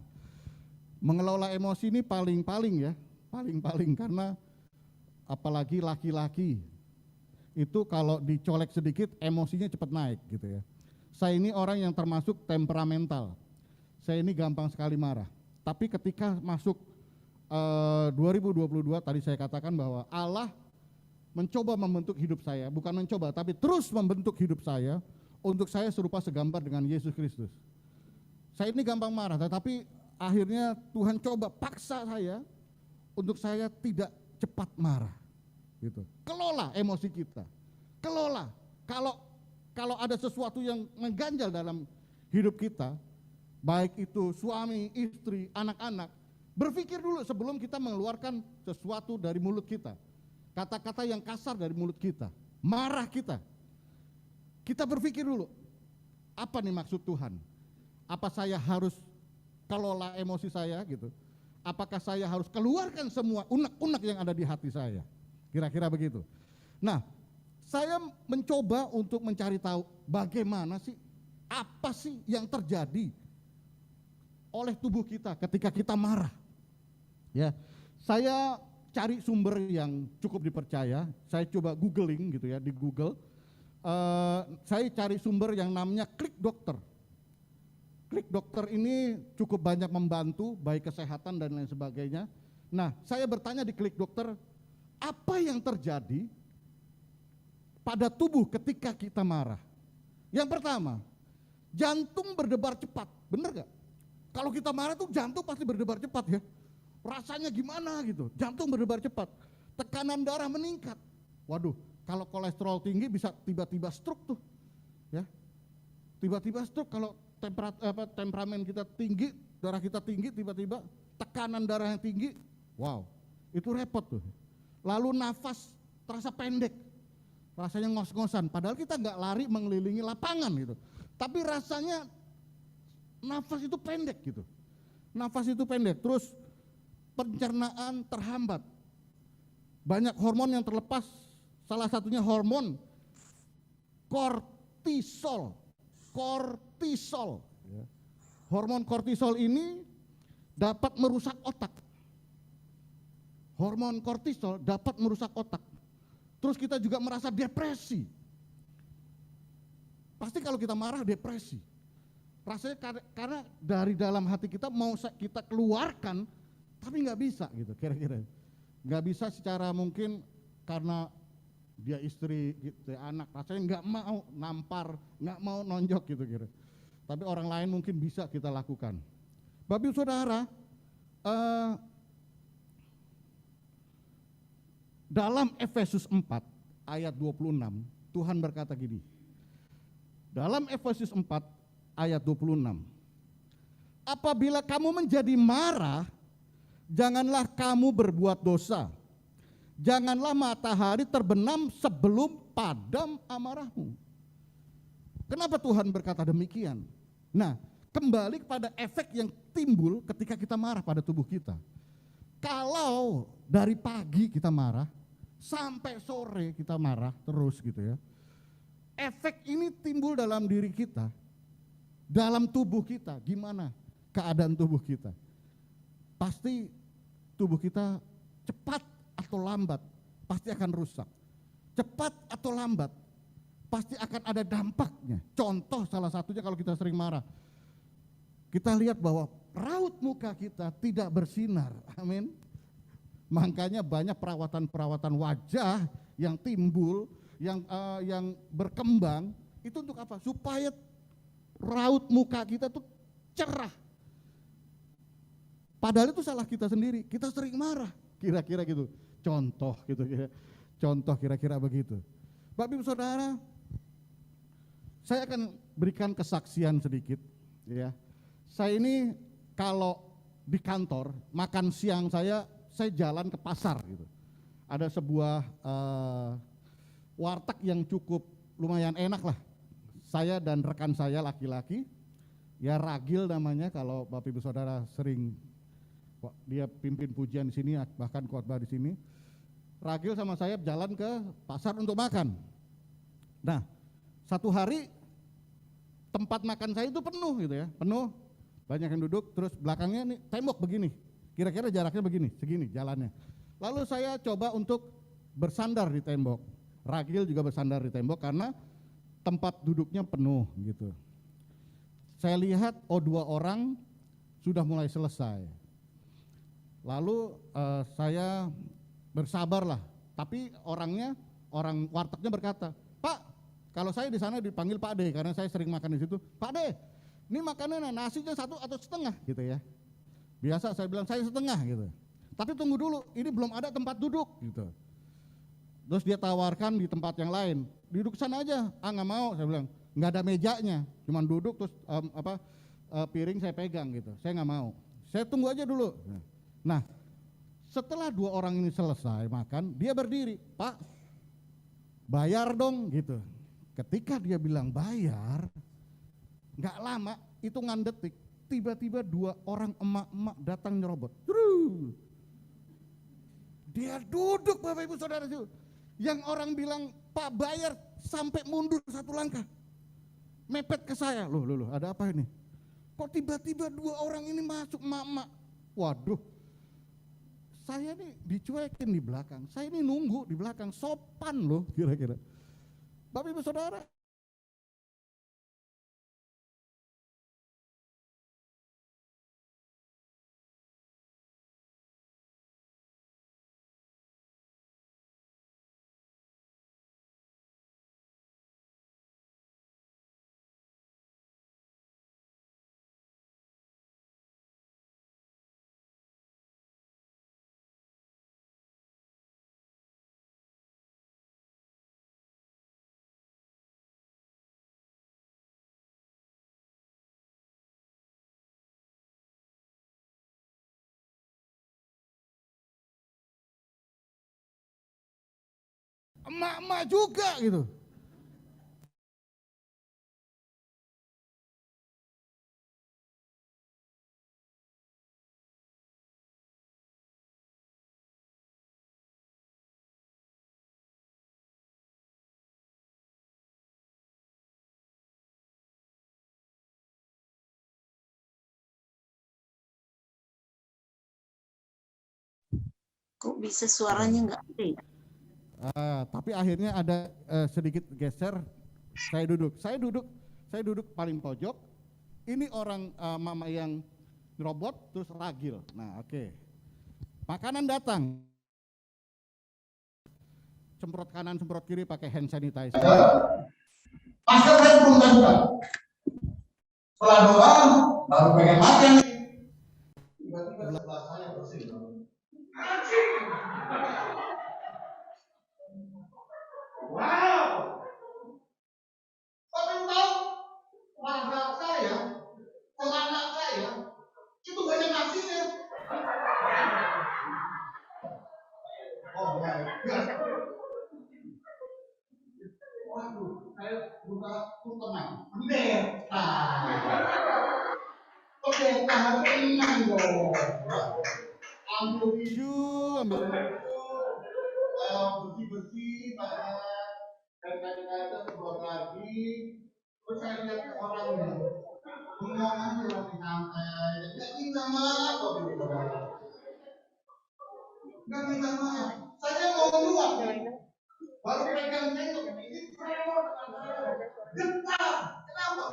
mengelola emosi ini paling karena apalagi laki-laki itu kalau dicolek sedikit emosinya cepat naik gitu ya. Saya ini orang yang termasuk temperamental. Saya ini gampang sekali marah. Tapi ketika masuk 2022 tadi saya katakan bahwa Allah mencoba membentuk hidup saya, bukan mencoba tapi terus membentuk hidup saya untuk saya serupa segambar dengan Yesus Kristus. Saya ini gampang marah, tetapi akhirnya Tuhan coba paksa saya untuk saya tidak cepat marah. Gitu. Kelola emosi kita. Kelola. Kalau ada sesuatu yang mengganjal dalam hidup kita, baik itu suami, istri, anak-anak, berpikir dulu sebelum kita mengeluarkan sesuatu dari mulut kita. Kata-kata yang kasar dari mulut kita, marah kita. Kita berpikir dulu, apa nih maksud Tuhan? Apa saya harus kelola emosi saya gitu? Apakah saya harus keluarkan semua unek-unek yang ada di hati saya? Kira-kira begitu. Nah, saya mencoba untuk mencari tahu bagaimana sih, apa sih yang terjadi oleh tubuh kita ketika kita marah. Ya, saya cari sumber yang cukup dipercaya. Saya coba googling gitu ya, di Google. Saya cari sumber yang namanya Klik Dokter. Klik Dokter ini cukup banyak membantu, baik kesehatan dan lain sebagainya. Nah, saya bertanya di Klik Dokter, apa yang terjadi pada tubuh ketika kita marah? Yang pertama, jantung berdebar cepat, bener gak? Kalau kita marah tuh jantung pasti berdebar cepat ya. Rasanya gimana gitu, jantung berdebar cepat. Tekanan darah meningkat. Waduh, kalau kolesterol tinggi bisa tiba-tiba stroke tuh. Ya. Tiba-tiba stroke kalau temperamen kita tinggi, darah kita tinggi, tiba-tiba tekanan darah yang tinggi, wow, itu repot tuh. lalu nafas terasa pendek, rasanya ngos-ngosan, padahal kita nggak lari mengelilingi lapangan gitu, tapi rasanya nafas itu pendek gitu, nafas itu pendek, terus pencernaan terhambat, banyak hormon yang terlepas, salah satunya hormon kortisol. Hormon kortisol ini dapat merusak otak. Hormon kortisol dapat merusak otak. Terus kita juga merasa depresi. Pasti kalau kita marah depresi. Rasanya karena dari dalam hati kita mau kita keluarkan, tapi nggak bisa gitu kira-kira. Nggak bisa secara mungkin karena dia istri, gitu, anak, rasanya nggak mau nampar, nggak mau nonjok gitu kira. Tapi orang lain mungkin bisa kita lakukan. Bapak Ibu Saudara, dalam Efesus 4 ayat 26, Tuhan berkata gini. Dalam Efesus 4 ayat 26. Apabila kamu menjadi marah, janganlah kamu berbuat dosa. Janganlah matahari terbenam sebelum padam amarahmu. Kenapa Tuhan berkata demikian? Nah, kembali kepada efek yang timbul ketika kita marah pada tubuh kita. Kalau dari pagi kita marah, sampai sore kita marah terus gitu ya. Efek ini timbul dalam diri kita, dalam tubuh kita. Gimana keadaan tubuh kita? Pasti tubuh kita cepat atau lambat pasti akan rusak. Cepat atau lambat pasti akan ada dampaknya. Contoh salah satunya kalau kita sering marah, kita lihat bahwa raut muka kita tidak bersinar. Amin. Makanya banyak perawatan-perawatan wajah yang timbul, yang berkembang, itu untuk apa? Supaya raut muka kita tuh cerah. Padahal itu salah kita sendiri, kita sering marah, kira-kira gitu. Contoh gitu, contoh kira-kira begitu. Bapak Ibu Saudara, saya akan berikan kesaksian sedikit, ya. Saya ini kalau di kantor makan siang saya jalan ke pasar gitu. Ada sebuah warteg yang cukup lumayan enak lah. Saya dan rekan saya laki-laki, ya Ragil namanya, kalau Bapak Ibu Saudara sering, dia pimpin pujian di sini, bahkan khotbah di sini. Ragil sama saya jalan ke pasar untuk makan. Nah, satu hari tempat makan saya itu penuh gitu ya, penuh, banyak yang duduk, terus belakangnya nih tembok begini, kira-kira jaraknya begini, segini jalannya. Lalu saya coba untuk bersandar di tembok. Ragil juga bersandar di tembok karena tempat duduknya penuh gitu. Saya lihat dua orang sudah mulai selesai. Lalu saya bersabarlah, tapi orang wartegnya berkata, "Pak, kalau saya di sana dipanggil Pak D karena saya sering makan di situ. Pak D, ini makanannya nasinya satu atau setengah gitu ya." Biasa saya bilang saya setengah gitu. Tapi tunggu dulu, ini belum ada tempat duduk gitu. Terus dia tawarkan di tempat yang lain, duduk sana aja. Ah, nggak mau, saya bilang, nggak ada mejanya, cuma duduk terus piring saya pegang gitu. Saya nggak mau, saya tunggu aja dulu. Nah, setelah dua orang ini selesai makan, dia berdiri, "Pak, bayar dong," gitu. Ketika dia bilang bayar, nggak lama, hitungan detik, tiba-tiba dua orang emak-emak datang nyerobot. Dia duduk, Bapak Ibu Saudara, yang orang bilang Pak bayar sampai mundur satu langkah, mepet ke saya. Loh, ada apa ini? Kok tiba-tiba dua orang ini masuk, emak-emak? Waduh, saya ini dicuekin di belakang, saya ini nunggu di belakang, sopan loh kira-kira. Bapak Ibu Saudara, emak-emak juga gitu. Kok bisa suaranya nggak ada ya? Tapi akhirnya ada sedikit geser. Saya duduk paling pojok. Ini orang mama yang robot terus ragil. Nah, oke. Makanan datang. Semprot kanan, semprot kiri pakai hand sanitizer. Masker saya belum saya buka. Setelah doa, baru pengen makan. Tiba-tiba sebelah saya bersih. Wow. Tapi tahu, wajah saya, celana saya, itu banyak nasinya. Oh, ya. Waduh, saya buka teman. Bener. Oke, tahan tenang dong. Ambil tisu, bersih-bersih, dan kadang-kadang keluar lagi. Terus saya lihat orangnya, bengong aja masih santai. Nggak minta maaf kok gitu. Nggak minta maaf. Saya mau nyuap. Baru pegang sendok, ini tremor. Getar. Kenapa?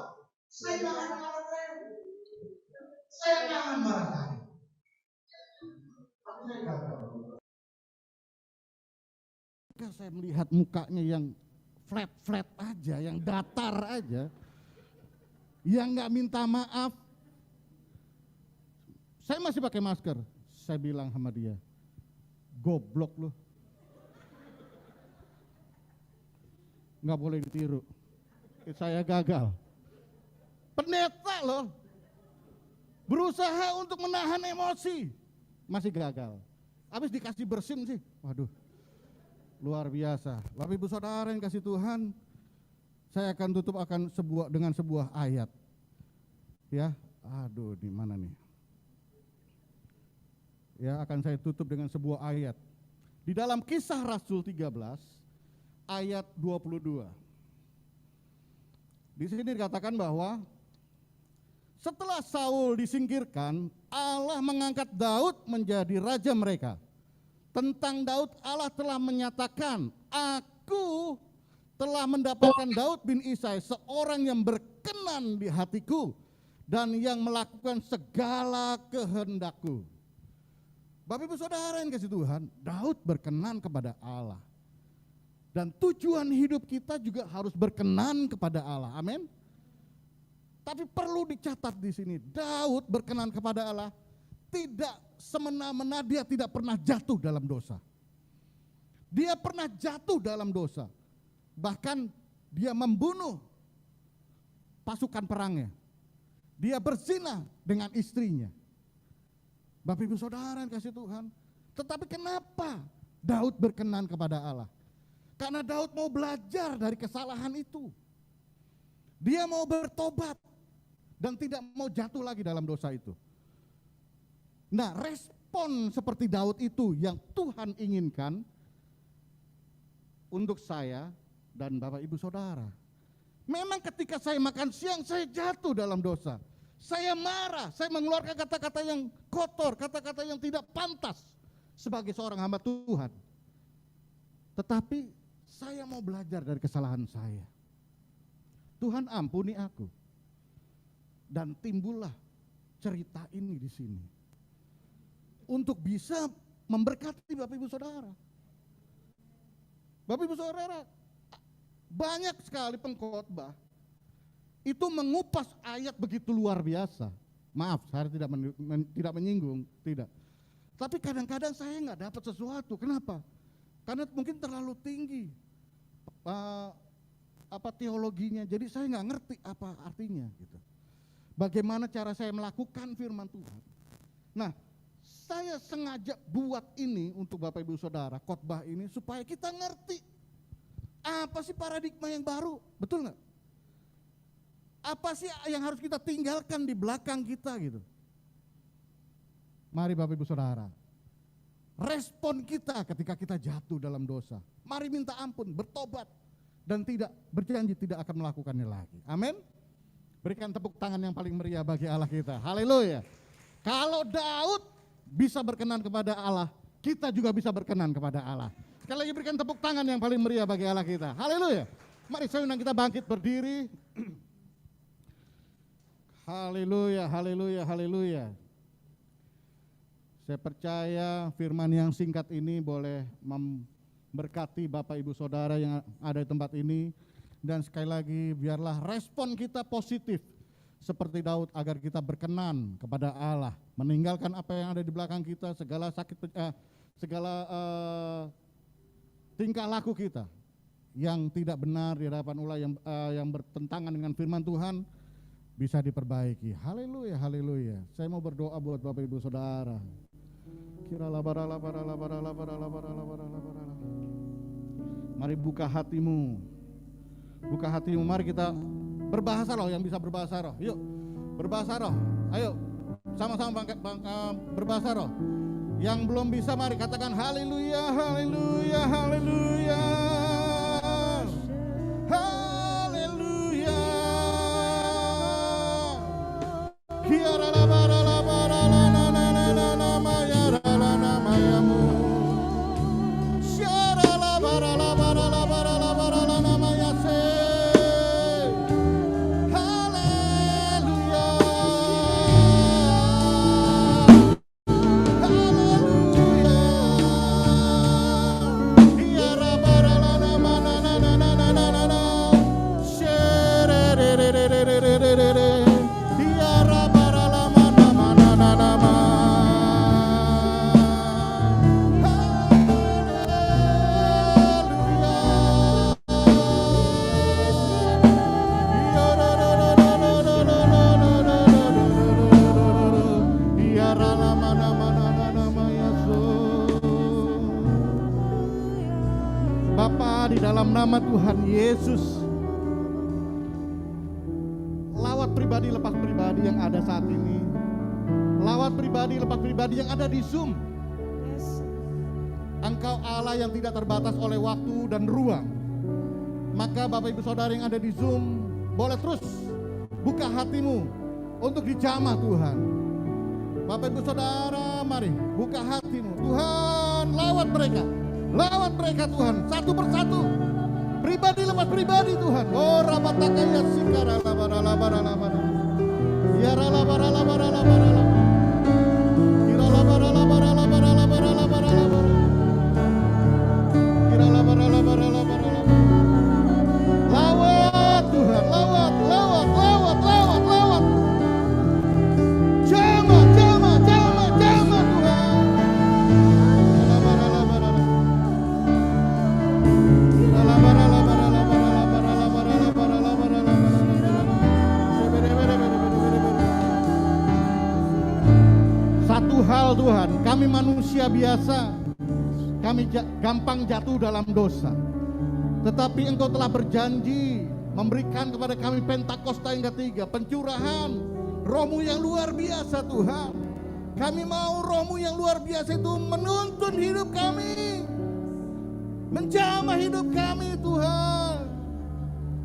Saya jangan marah saya. Saya jangan marah saya. Tapi saya gagal. Saya melihat mukanya yang flat aja, yang datar aja, yang nggak minta maaf. Saya masih pakai masker. Saya bilang sama dia, goblok lu. Nggak boleh ditiru. Saya gagal. Pendeta loh. Berusaha untuk menahan emosi. Masih gagal. Habis dikasih bersin sih. Waduh. Luar biasa. Bapak Ibu Saudara yang kasih Tuhan, saya akan tutup dengan sebuah ayat. Ya. Aduh, di mana nih? Ya, akan saya tutup dengan sebuah ayat. Di dalam Kisah Rasul 13 ayat 22. Di sini dikatakan bahwa setelah Saul disingkirkan, Allah mengangkat Daud menjadi raja mereka. Tentang Daud, Allah telah menyatakan, aku telah mendapatkan Daud bin Isai, seorang yang berkenan di hatiku dan yang melakukan segala kehendakku. Bapak Ibu Saudara yang kasih Tuhan, Daud berkenan kepada Allah. Dan tujuan hidup kita juga harus berkenan kepada Allah. Amin. Tapi perlu dicatat di sini, Daud berkenan kepada Allah, tidak semena-mena, dia tidak pernah jatuh dalam dosa. Dia pernah jatuh dalam dosa. Bahkan dia membunuh pasukan perangnya. Dia berzina dengan istrinya. Bapak Ibu Saudara yang kasih Tuhan. Tetapi kenapa Daud berkenan kepada Allah? Karena Daud mau belajar dari kesalahan itu. Dia mau bertobat dan tidak mau jatuh lagi dalam dosa itu. Nah, respon seperti Daud itu yang Tuhan inginkan untuk saya dan Bapak Ibu Saudara. Memang ketika saya makan siang saya jatuh dalam dosa. Saya marah, saya mengeluarkan kata-kata yang kotor, kata-kata yang tidak pantas sebagai seorang hamba Tuhan. Tetapi saya mau belajar dari kesalahan saya. Tuhan ampuni aku. Dan timbullah cerita ini di sini. Untuk bisa memberkati Bapak Ibu Saudara. Bapak Ibu Saudara, banyak sekali pengkhotbah itu mengupas ayat begitu luar biasa. Maaf, saya tidak menyinggung, tidak. Tapi kadang-kadang saya nggak dapat sesuatu. Kenapa? Karena mungkin terlalu tinggi teologinya. Jadi saya nggak ngerti apa artinya gitu. Bagaimana cara saya melakukan firman Tuhan. Nah, saya sengaja buat ini untuk Bapak Ibu Saudara, khotbah ini supaya kita ngerti Apa sih paradigma yang baru? Betul nggak? Apa sih yang harus kita tinggalkan di belakang kita gitu? Mari Bapak Ibu Saudara, respon kita ketika kita jatuh dalam dosa, mari minta ampun, bertobat, dan tidak berjanji tidak akan melakukannya lagi. Amin. Berikan tepuk tangan yang paling meriah bagi Allah kita. Haleluya. Kalau Daud bisa berkenan kepada Allah, kita juga bisa berkenan kepada Allah. Sekali lagi berikan tepuk tangan yang paling meriah bagi Allah kita. Haleluya. Mari saya undang kita bangkit berdiri. Haleluya, haleluya, haleluya. Saya percaya firman yang singkat ini boleh memberkati Bapak Ibu Saudara yang ada di tempat ini. Dan sekali lagi biarlah respon kita positif seperti Daud agar kita berkenan kepada Allah. Meninggalkan apa yang ada di belakang kita, segala sakit, tingkah laku kita yang tidak benar di hadapan Allah, yang bertentangan dengan firman Tuhan bisa diperbaiki. Haleluya, haleluya. Saya mau berdoa buat Bapak Ibu Saudara. Mari buka hatimu. Buka hatimu, mari kita berbahasa roh, yang bisa berbahasa roh. Yuk, berbahasa roh. Ayo, sama-sama berbahasa roh. Yang belum bisa mari katakan haleluya, haleluya, haleluya. Haleluya. Bapa, di dalam nama Tuhan Yesus, lawat pribadi lepas pribadi yang ada saat ini, lawat pribadi lepas pribadi yang ada di Zoom. Engkau Allah yang tidak terbatas oleh waktu dan ruang. Maka Bapak Ibu Saudara yang ada di Zoom, boleh terus buka hatimu untuk dijamah Tuhan. Bapak Ibu Saudara, mari buka hatimu. Tuhan, lawat mereka. Lawat mereka Tuhan, satu persatu, pribadi lepas pribadi Tuhan. Oh rabatakaya sikara labara labara labara, ya labara labara labara labara, kira labara labara labara labara labara labara, kira labara labara labara labara. Lawat Tuhan, lawat, lawat, lawat, lawat, lawat. Jamah, jamah, jamah, jamah Tuhan. Satu hal Tuhan, kami manusia biasa, kami gampang jatuh dalam dosa. Tetapi Engkau telah berjanji memberikan kepada kami Pentakosta yang ketiga, pencurahan Roh-Mu yang luar biasa Tuhan. Kami mau Roh-Mu yang luar biasa itu menuntun hidup kami, menjamah hidup kami Tuhan,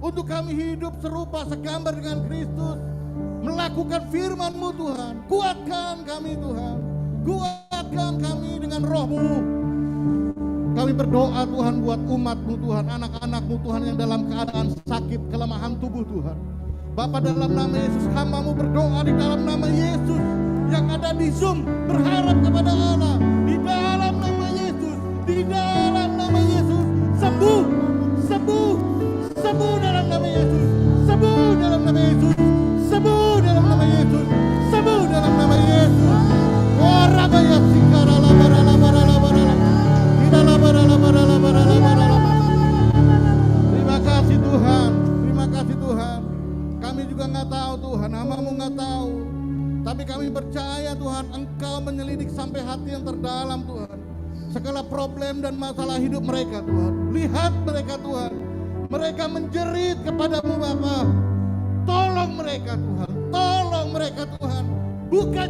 untuk kami hidup serupa segambar dengan Kristus, melakukan firman-Mu Tuhan. Kuatkan kami Tuhan, kuatkan kami dengan Roh-Mu. Kami berdoa Tuhan buat umat-Mu Tuhan, anak-anak-Mu Tuhan yang dalam keadaan sakit, kelemahan tubuh Tuhan. Bapa, dalam nama Yesus hamba-Mu berdoa di dalam nama Yesus. Yang ada di Zoom berharap kepada Allah, di dalam nama Yesus, di dalam nama Yesus, sembuh, sembuh, sembuh dalam nama Yesus, sembuh dalam nama Yesus, sembuh dalam nama Yesus, sembuh dalam nama Yesus. Warabaya sikara labara labara labara labara labara labara labara labara labara. Terima kasih Tuhan, terima kasih Tuhan. Kami juga nggak tahu Tuhan, hamba-Mu nggak tahu. Tapi kami percaya Tuhan, Engkau menyelidik sampai hati yang terdalam Tuhan. segala problem dan masalah hidup mereka Tuhan. Lihat mereka Tuhan, mereka menjerit kepadamu Bapa. Tolong mereka Tuhan, tolong mereka Tuhan. Buka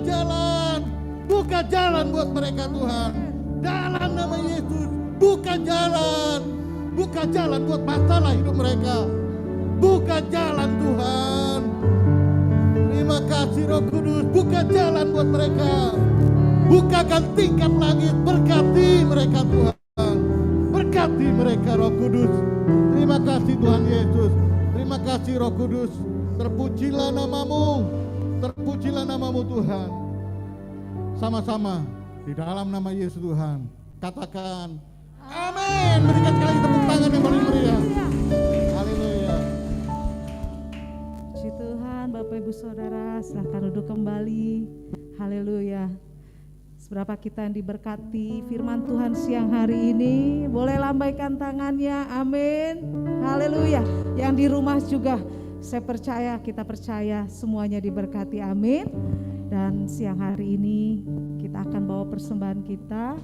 jalan buat mereka Tuhan. Dalam nama Yesus, buka jalan buat masalah hidup mereka. Buka jalan Tuhan. Terima kasih Roh Kudus, buka jalan buat mereka. Bukakan tingkat langit, berkati mereka Tuhan. Berkati mereka Roh Kudus. Terima kasih Tuhan Yesus. Terima kasih Roh Kudus. Terpujilah namamu. Terpujilah namamu Tuhan. Sama-sama di dalam nama Yesus Tuhan. Katakan amin. Berikan sekali lagi tepuk tangan yang paling meriah. Haleluya. Puji Tuhan, Bapak Ibu Saudara, silahkan duduk kembali. Haleluya. Seberapa kita yang diberkati firman Tuhan siang hari ini, boleh lambaikan tangannya, amin. Haleluya. Yang di rumah juga, saya percaya, kita percaya semuanya diberkati, amin. Dan siang hari ini kita akan bawa persembahan kita.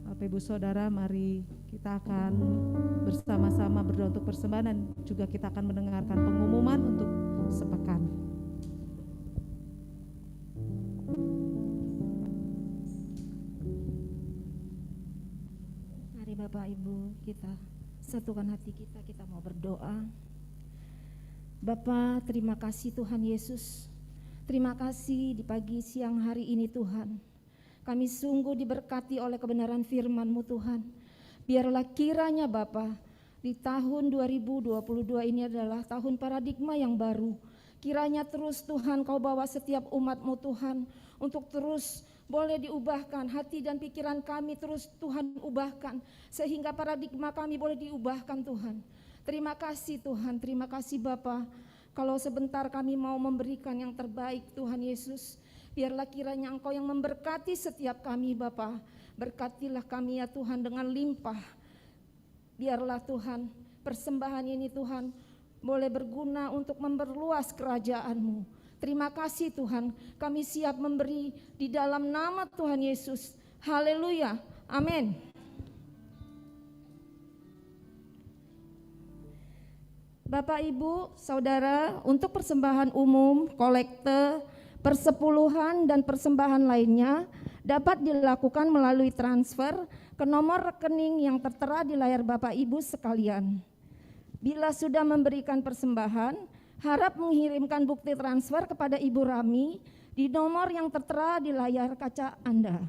Bapak Ibu Saudara, mari kita akan bersama-sama berdoa untuk persembahan dan juga kita akan mendengarkan pengumuman untuk sepekan. Mari Bapak Ibu, kita satukan hati kita mau berdoa. Bapa, terima kasih Tuhan Yesus. Terima kasih di pagi siang hari ini Tuhan. Kami sungguh diberkati oleh kebenaran firman-Mu Tuhan. Biarlah kiranya Bapa, di tahun 2022 ini adalah tahun paradigma yang baru. Kiranya terus Tuhan Kau bawa setiap umat-Mu Tuhan untuk terus boleh diubahkan, hati dan pikiran kami terus Tuhan ubahkan, sehingga paradigma kami boleh diubahkan Tuhan. Terima kasih Tuhan, terima kasih Bapa. Kalau sebentar kami mau memberikan yang terbaik Tuhan Yesus, biarlah kiranya Engkau yang memberkati setiap kami Bapa. Berkatilah kami ya Tuhan dengan limpah. Biarlah Tuhan persembahan ini Tuhan boleh berguna untuk memperluas kerajaan-Mu. Terima kasih Tuhan, kami siap memberi di dalam nama Tuhan Yesus. Haleluya, amin. Bapak, Ibu, Saudara, untuk persembahan umum, kolekte, persepuluhan, dan persembahan lainnya dapat dilakukan melalui transfer ke nomor rekening yang tertera di layar Bapak Ibu sekalian. Bila sudah memberikan persembahan, harap mengirimkan bukti transfer kepada Ibu Rami di nomor yang tertera di layar kaca Anda.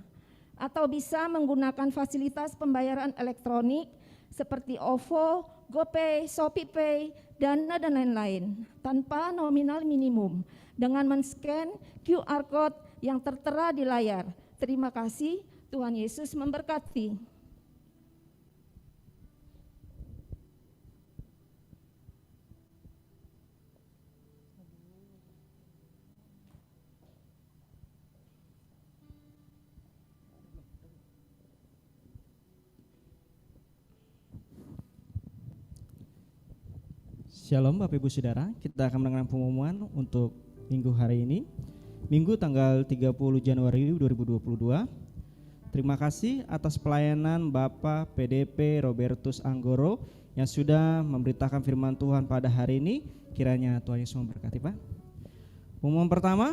Atau bisa menggunakan fasilitas pembayaran elektronik seperti OVO, GoPay, ShopeePay, Dana, dan lain-lain tanpa nominal minimum dengan men-scan QR Code yang tertera di layar. Terima kasih, Tuhan Yesus memberkati. Shalom Bapak Ibu Saudara, kita akan mendengarkan pengumuman untuk minggu hari ini, Minggu tanggal 30 Januari 2022. Terima kasih atas pelayanan Bapak PDP Robertus Anggoro yang sudah memberitakan firman Tuhan pada hari ini. Kiranya Tuhan Yesus memberkati Pak. Pengumuman pertama,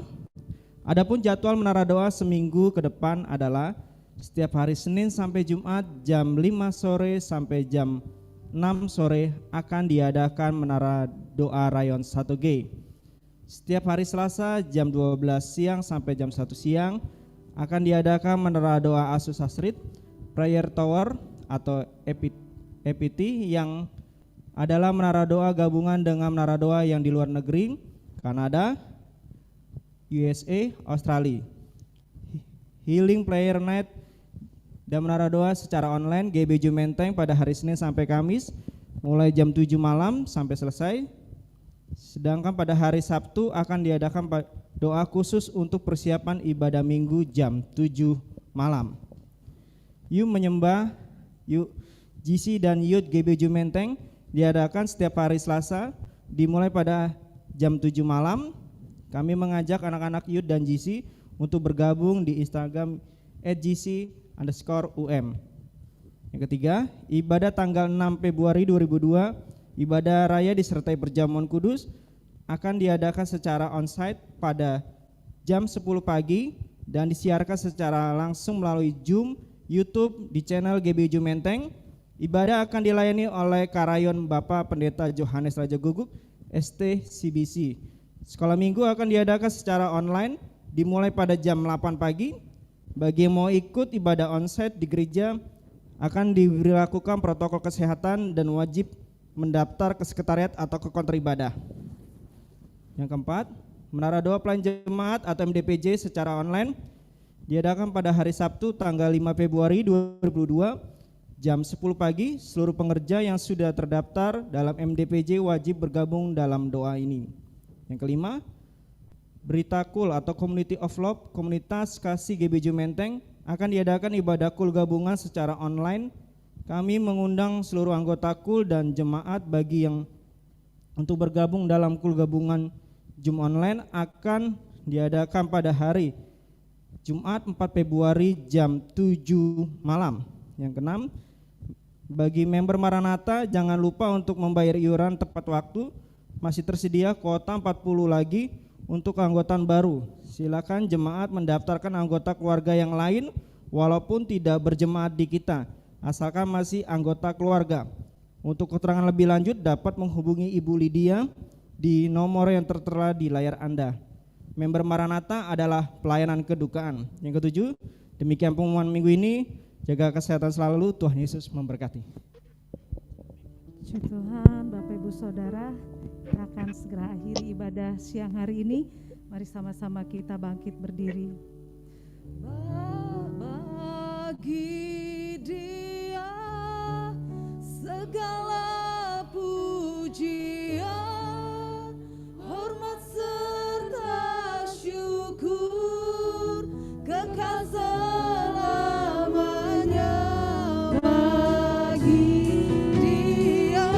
adapun jadwal menara doa seminggu ke depan adalah setiap hari Senin sampai Jumat jam 5 sore sampai jam 6 sore akan diadakan menara doa rayon 1G. Setiap hari Selasa jam 12 siang sampai jam 1 siang akan diadakan menara doa Asus Asrid Prayer Tower atau EPT yang adalah menara doa gabungan dengan menara doa yang di luar negeri, Kanada, USA, Australia. Healing Prayer Night dan menara doa secara online GBJ Menteng pada hari Senin sampai Kamis mulai jam 7 malam sampai selesai. Sedangkan pada hari Sabtu akan diadakan doa khusus untuk persiapan ibadah Minggu jam 7 malam. Yuk menyembah, yuk GC dan Youth GBJ Menteng diadakan setiap hari Selasa dimulai pada jam 7 malam. Kami mengajak anak-anak Youth dan GC untuk bergabung di Instagram @GC_UM. Yang ketiga, ibadah tanggal 6 Februari 2002, ibadah raya disertai perjamuan kudus akan diadakan secara onsite pada jam 10 pagi dan disiarkan secara langsung melalui Zoom, YouTube di channel GBI Ujung Menteng. Ibadah akan dilayani oleh Karayon Bapak Pendeta Johannes Raja Guguk, ST CBC. Sekolah minggu akan diadakan secara online dimulai pada jam 8 pagi. Bagi yang mau ikut ibadah onsite di gereja akan diberlakukan protokol kesehatan dan wajib mendaftar ke sekretariat atau ke konter ibadah. Yang keempat, Menara Doa Pelayan Jemaat atau MDPJ secara online diadakan pada hari Sabtu tanggal 5 Februari 2022 jam 10 pagi. Seluruh pengerja yang sudah terdaftar dalam MDPJ wajib bergabung dalam doa ini. Yang kelima, Berita Kul atau Community of Love, komunitas kasih GBI Ujung Menteng akan diadakan ibadah kul gabungan secara online. Kami mengundang seluruh anggota kul dan jemaat bagi yang untuk bergabung dalam kul gabungan Zoom online akan diadakan pada hari Jumat 4 Februari jam 7 malam. Yang keenam, bagi member Maranatha jangan lupa untuk membayar iuran tepat waktu. Masih tersedia kuota 40 lagi untuk keanggotaan baru. Silakan jemaat mendaftarkan anggota keluarga yang lain walaupun tidak berjemaat di kita, asalkan masih anggota keluarga. Untuk keterangan lebih lanjut dapat menghubungi Ibu Lydia di nomor yang tertera di layar Anda. Member Maranatha adalah pelayanan kedukaan. Yang ketujuh, demikian pengumuman minggu ini. Jaga kesehatan selalu, Tuhan Yesus memberkati. Puji Tuhan, Bapak Ibu Saudara, kita akan segera akhiri ibadah siang hari ini. Mari sama-sama kita bangkit berdiri. Bagi Dia segala pujian, hormat serta syukur, kekal selamanya. Bagi Dia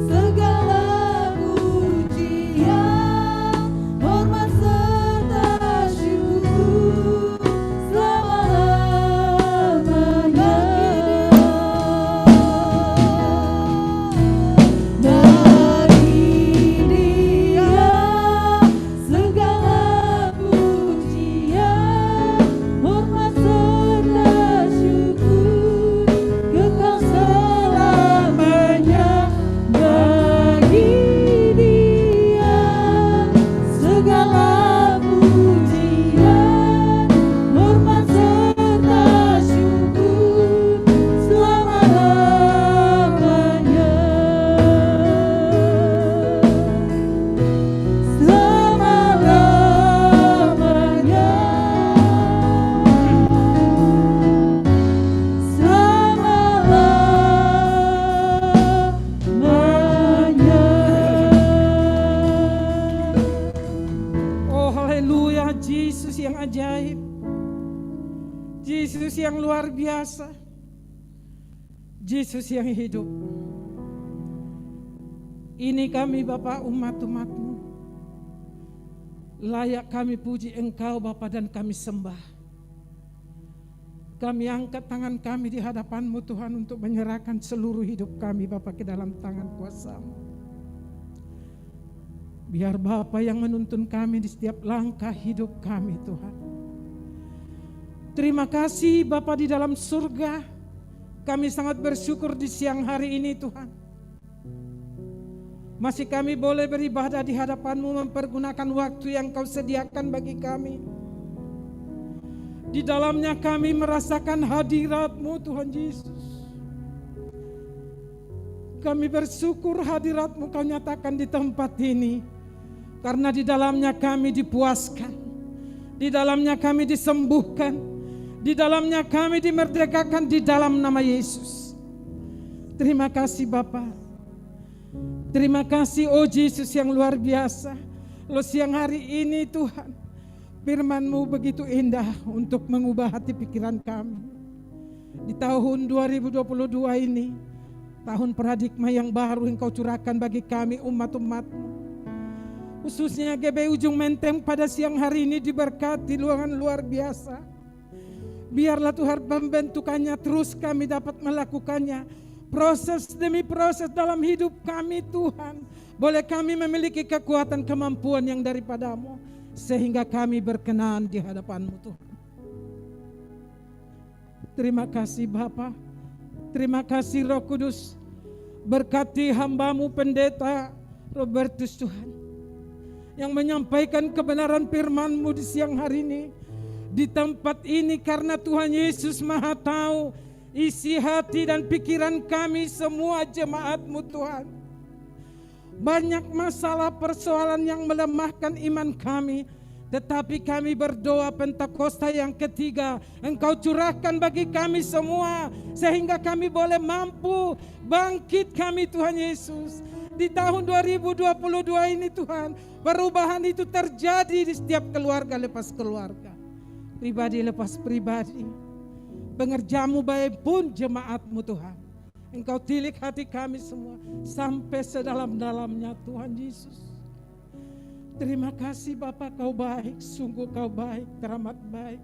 segala pujian, hormat serta syukur, selama-lamanya. Yesus yang luar biasa, Yesus yang hidup. Ini kami Bapa, umat-umat-Mu. Layak kami puji Engkau Bapa dan kami sembah. Kami angkat tangan kami di hadapan-Mu Tuhan untuk menyerahkan seluruh hidup kami Bapa ke dalam tangan kuasa-Mu. Biar Bapa yang menuntun kami di setiap langkah hidup kami Tuhan. Terima kasih Bapa di dalam surga. Kami sangat bersyukur di siang hari ini Tuhan. Masih kami boleh beribadah di hadapan-Mu, mempergunakan waktu yang Kau sediakan bagi kami. Di dalamnya kami merasakan hadirat-Mu Tuhan Yesus. Kami bersyukur hadirat-Mu Kau nyatakan di tempat ini. Karena di dalamnya kami dipuaskan. Di dalamnya kami disembuhkan. Di dalamnya kami dimerdekakan di dalam nama Yesus. Terima kasih Bapa. Terima kasih oh Yesus yang luar biasa. Lo siang hari ini Tuhan, firman-Mu begitu indah untuk mengubah hati pikiran kami. Di tahun 2022 ini, tahun paradigma yang baru Engkau curahkan bagi kami umat-umat-Mu. Khususnya GBI Ujung Menteng pada siang hari ini diberkati luangan luar biasa. Biarlah Tuhan pembentukannya terus kami dapat melakukannya. Proses demi proses dalam hidup kami Tuhan. Boleh kami memiliki kekuatan kemampuan yang daripada-Mu. Sehingga kami berkenan di hadapan-Mu Tuhan. Terima kasih Bapa. Terima kasih Roh Kudus. Berkati hamba-Mu Pendeta Robertus Tuhan. Yang menyampaikan kebenaran firman-Mu di siang hari ini. Di tempat ini karena Tuhan Yesus Maha tahu isi hati dan pikiran kami semua jemaat-Mu Tuhan. Banyak masalah persoalan yang melemahkan iman kami. Tetapi kami berdoa Pentakosta yang ketiga, Engkau curahkan bagi kami semua. Sehingga kami boleh mampu bangkit kami Tuhan Yesus. Di tahun 2022 ini Tuhan, perubahan itu terjadi di setiap keluarga lepas keluarga. Pribadi lepas pribadi. Pengerjamu baik pun jemaat-Mu Tuhan. Engkau tilik hati kami semua sampai sedalam-dalamnya Tuhan Yesus. Terima kasih Bapa, Kau baik, sungguh Kau baik, teramat baik.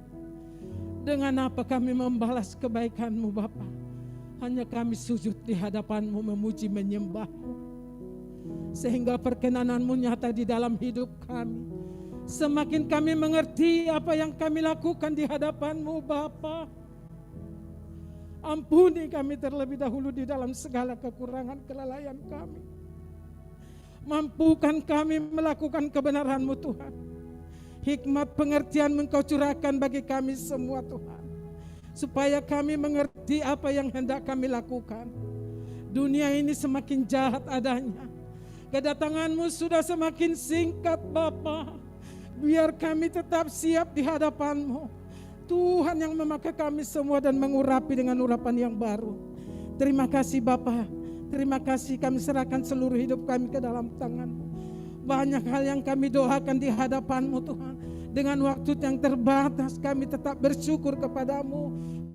Dengan apa kami membalas kebaikan-Mu Bapa? Hanya kami sujud di hadapan-Mu, memuji menyembah-Mu. Sehingga perkenanan-Mu nyata di dalam hidup kami. Semakin kami mengerti apa yang kami lakukan di hadapan-Mu Bapa. Ampuni kami terlebih dahulu di dalam segala kekurangan kelalaian kami. Mampukan kami melakukan kebenaran-Mu Tuhan. Hikmat pengertian-Mu Engkau curahkan bagi kami semua Tuhan. Supaya kami mengerti apa yang hendak kami lakukan. Dunia ini semakin jahat adanya. Kedatangan-Mu sudah semakin singkat Bapa. Biar kami tetap siap di hadapan-Mu. Tuhan yang memakai kami semua dan mengurapi dengan urapan yang baru. Terima kasih Bapa. Terima kasih kami serahkan seluruh hidup kami ke dalam tangan-Mu. Banyak hal yang kami doakan di hadapan-Mu Tuhan. Dengan waktu yang terbatas kami tetap bersyukur kepada-Mu.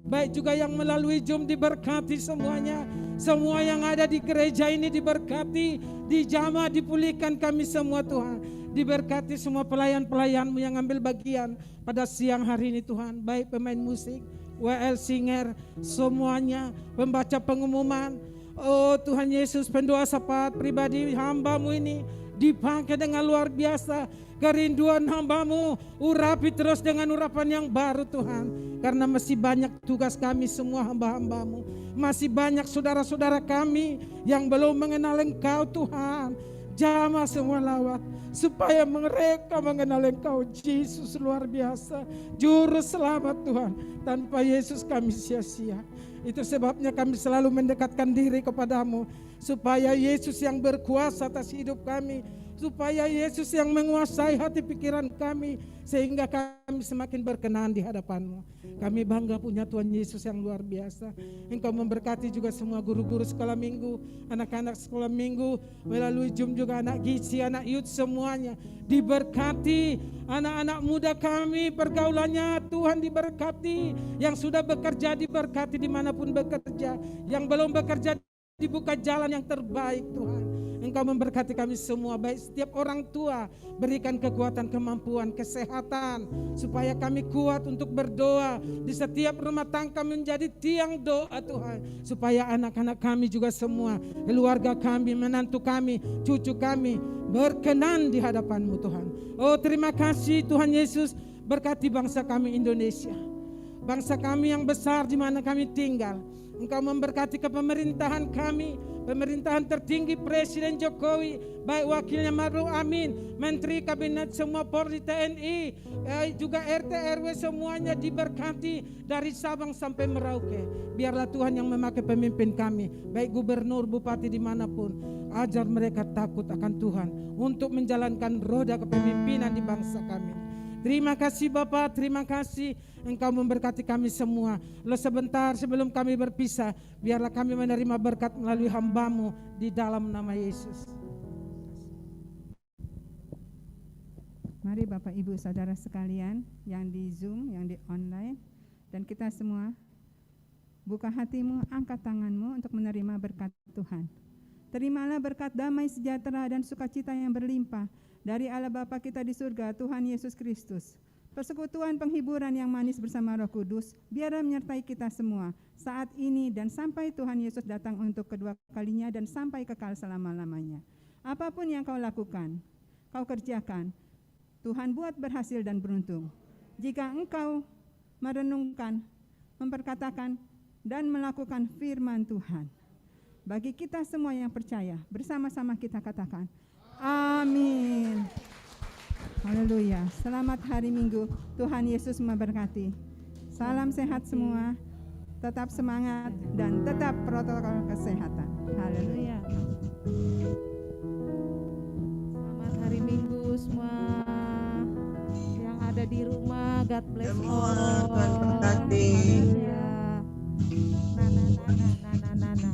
Baik juga yang melalui Zoom diberkati semuanya. Semua yang ada di gereja ini diberkati. Dijamah dipulihkan kami semua Tuhan. Diberkati semua pelayan-pelayan-Mu yang ambil bagian pada siang hari ini Tuhan. Baik pemain musik, WL Singer, semuanya, pembaca pengumuman. Oh Tuhan Yesus, pendoa syafaat pribadi hamba-Mu ini dipakai dengan luar biasa. Kerinduan hamba-Mu urapi terus dengan urapan yang baru Tuhan. Karena masih banyak tugas kami semua hamba-hamba-Mu. Masih banyak saudara-saudara kami yang belum mengenal Engkau Tuhan. Jamah semua lawat supaya mereka mengenal Engkau Yesus luar biasa, juru selamat Tuhan. Tanpa Yesus kami sia-sia. Itu sebabnya kami selalu mendekatkan diri kepada-Mu supaya Yesus yang berkuasa atas hidup kami, supaya Yesus yang menguasai hati pikiran kami sehingga kami semakin berkenan di hadapan-Mu. Kami bangga punya Tuhan Yesus yang luar biasa. Engkau memberkati juga semua guru-guru sekolah minggu, anak-anak sekolah minggu, melalui Zoom juga anak gizi, anak youth semuanya. Diberkati anak-anak muda kami, pergaulannya Tuhan diberkati. Yang sudah bekerja diberkati dimanapun bekerja. Yang belum bekerja dibuka jalan yang terbaik Tuhan. Engkau memberkati kami semua, baik setiap orang tua, berikan kekuatan, kemampuan, kesehatan, supaya kami kuat untuk berdoa. Di setiap rumah tangga menjadi tiang doa Tuhan, supaya anak-anak kami juga semua, keluarga kami, menantu kami, cucu kami, berkenan di hadapan-Mu Tuhan. Oh terima kasih Tuhan Yesus, berkati bangsa kami Indonesia. Bangsa kami yang besar di mana kami tinggal. Engkau memberkati kepemerintahan kami, pemerintahan tertinggi Presiden Jokowi, baik wakilnya Maruf Amin, Menteri Kabinet semua Polri, TNI, juga RT RW semuanya diberkati dari Sabang sampai Merauke. Biarlah Tuhan yang memakai pemimpin kami, baik gubernur, bupati dimanapun, ajar mereka takut akan Tuhan untuk menjalankan roda kepemimpinan di bangsa kami. Terima kasih Bapak, terima kasih Engkau memberkati kami semua. Lalu sebentar sebelum kami berpisah, biarlah kami menerima berkat melalui hamba-Mu di dalam nama Yesus. Mari Bapak Ibu Saudara sekalian yang di Zoom, yang di online, dan kita semua buka hatimu, angkat tanganmu untuk menerima berkat Tuhan. Terimalah berkat damai sejahtera dan sukacita yang berlimpah dari Allah Bapa kita di surga, Tuhan Yesus Kristus, Persekutuan penghiburan yang manis bersama Roh Kudus biarlah menyertai kita semua saat ini dan sampai Tuhan Yesus datang untuk kedua kalinya dan sampai kekal selama-lamanya. Apapun yang kau lakukan, kau kerjakan, Tuhan buat berhasil dan beruntung. Jika engkau merenungkan, memperkatakan, dan melakukan firman Tuhan. Bagi kita semua yang percaya, bersama-sama kita katakan, amin. Haleluya. Selamat hari Minggu. Tuhan Yesus memberkati. Salam sehat semua. Tetap semangat dan tetap protokol kesehatan. Haleluya. Selamat hari Minggu semua yang ada di rumah. God bless all. Tuhan berkati. Haleluya. Nana.